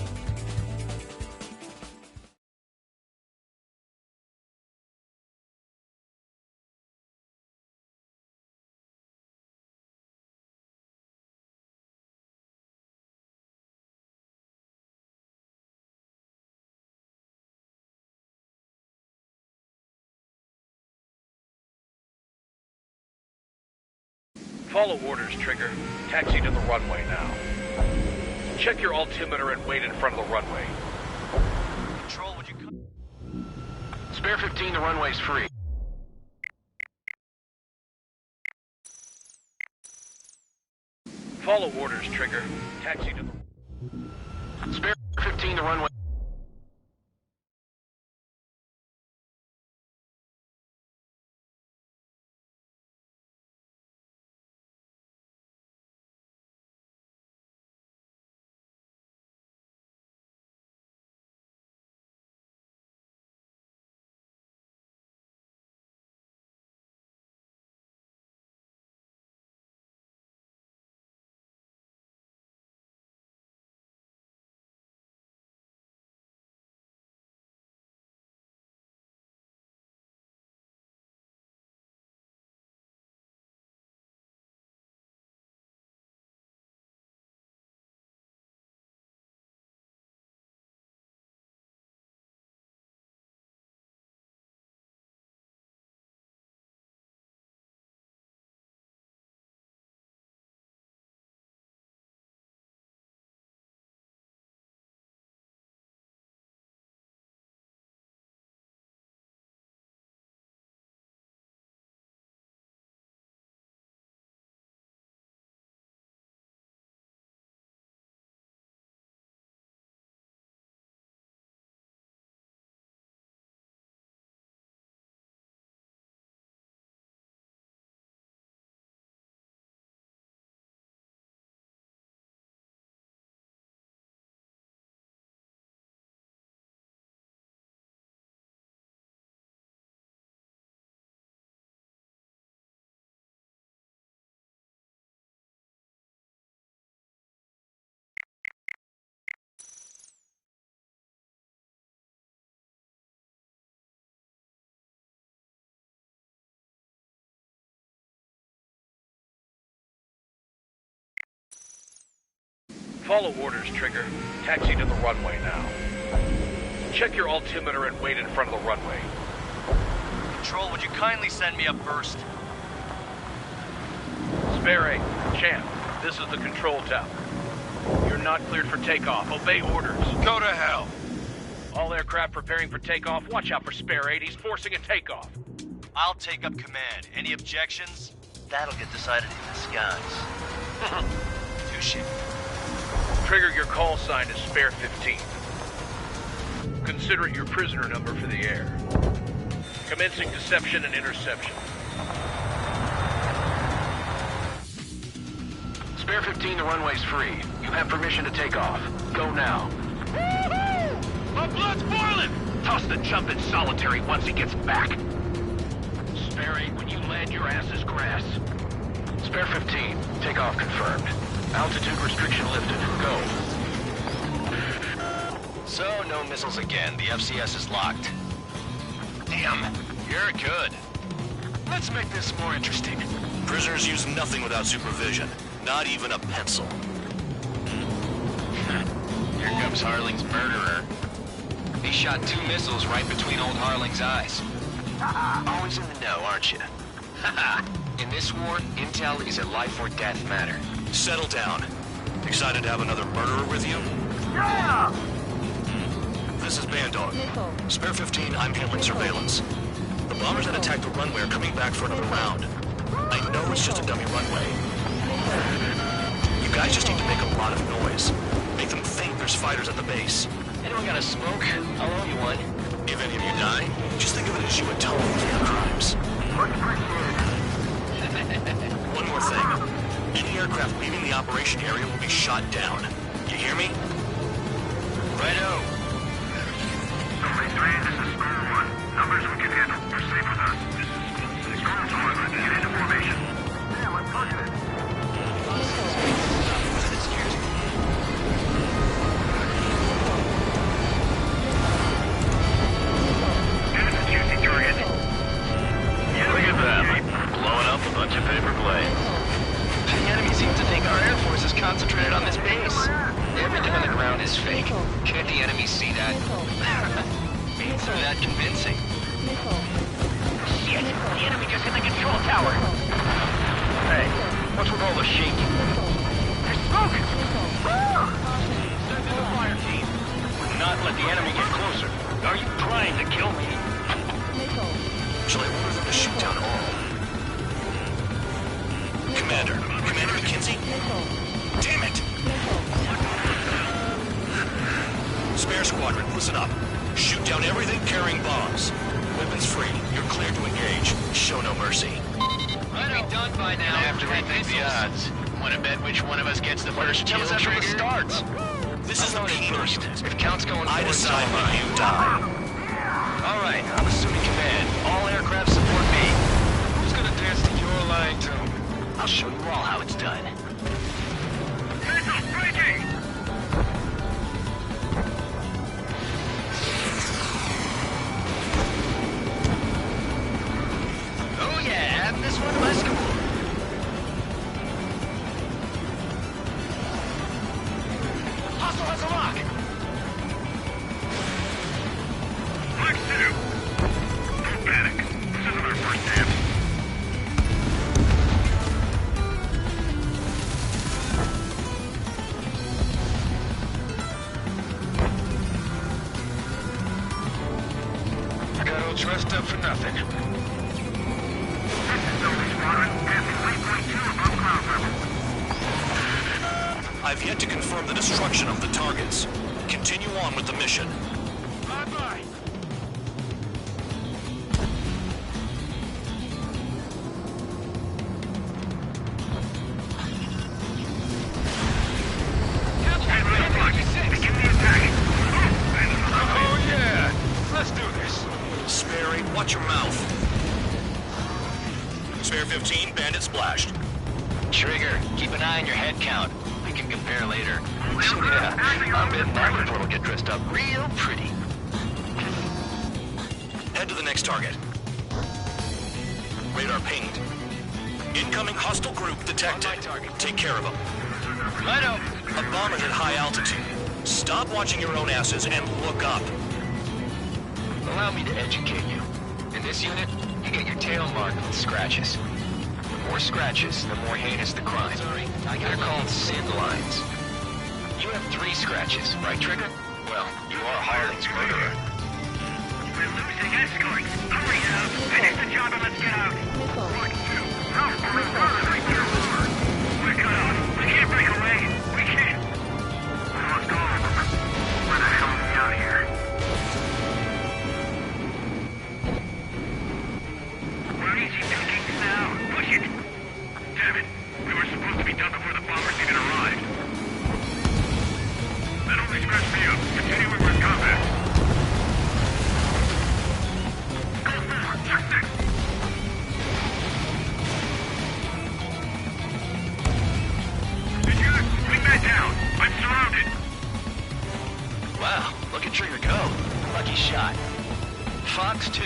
Follow orders, Trigger. Taxi to the runway now. Check your altimeter and wait in front of the runway. Control, would you come? Spare 15, the runway's free. Follow orders, Trigger. Taxi to the... Spare 15, the runway... Follow orders, Trigger. Taxi to the runway now. Check your altimeter and wait in front of the runway. Control, would you kindly send me up first? Spare 8, Champ, this is the control tower. You're not cleared for takeoff. Obey orders. Go to hell. All aircraft preparing for takeoff. Watch out for Spare 8. He's forcing a takeoff. I'll take up command. Any objections? That'll get decided in the skies. Touche. Trigger, your call sign is Spare 15. Consider it your prisoner number for the air. Commencing deception and interception. Spare 15, the runway's free. You have permission to take off. Go now. Woohoo! My blood's boiling! Toss the chump in solitary once he gets back. Spare 8, when you land, your ass is grass. Spare 15, takeoff confirmed. Altitude restriction lifted. Go. So, no missiles again. The FCS is locked. Damn, you're good. Let's make this more interesting. Prisoners use nothing without supervision. Not even a pencil. Here comes Harling's murderer. He shot 2 missiles right between old Harling's eyes. Always in the know, aren't you? In this war, intel is a life or death matter. Settle down. Excited to have another murderer with you? Yeah! This is Bandog. Spare 15, I'm handling surveillance. The bombers that attacked the runway are coming back for another round. I know it's just a dummy runway. You guys just need to make a lot of noise. Make them think there's fighters at the base. Anyone got a smoke? I'll owe you one. If any of you die, just think of it as you atone for your crimes. Much appreciated. One more thing. Any aircraft leaving the operation area will be shot down. You hear me? Righto. Company 3, this is Storm 1. Numbers we can handle. Proceed with us. Storm 1, get into formation. Damn, I'm pushing it. What's with all the shaking? There's smoke! Send in the fire team. Not let the enemy get closer. Are you trying to kill me? Shall I order them to shoot down all? Commander McKinsey? Damn it! Spare squadron, listen up. Shoot down everything carrying bombs. Weapons free. You're cleared to engage. Show no mercy. Might be done by now. I have to rethink the odds. Want to bet which one of us gets the first kill trigger? Starts. This is the first. If count's going I forward, decide when you die. all right, I'm assuming command. All aircraft support me. Who's gonna dance to your line tune? I'll show you all how it's done. Missiles breaking! Oh yeah, this one to my school. Hostile has a lock. Mark 2. Don't panic. This isn't our first dance. I got all dressed up for nothing. I've yet to confirm the destruction of the targets. Continue on with the mission. Bye-bye. Oh yeah, let's do this. Spare 8, watch your mouth. Spare 15, bandit splashed. Trigger, keep an eye on your head count. We can compare later. Yeah, I'm betting that one will get dressed up real pretty. Head to the next target. Radar pinged. Incoming hostile group detected. Take care of them. Righto. A bomb is at high altitude. Stop watching your own asses and look up. Allow me to educate you. In this unit, you get your tail marked with scratches. The more scratches, the more heinous the crime. They're called sin lines. You have 3 scratches, right, Trigger? Well, you are Harling's murderer. We're losing escorts. Hurry now. Finish the job and let's get out. Mark 2. How far is We're cut off. We can't break away. We can't. Let's go. Where the hell are we out here? We're easy pickings now. Push it. Damn it. We were supposed to be done before the bombers even arrived. That only scratched me up. Continue with combat. Go forward. Check this. Bring that down. I'm surrounded. Wow, look at Trigger go. Lucky shot. Fox 2,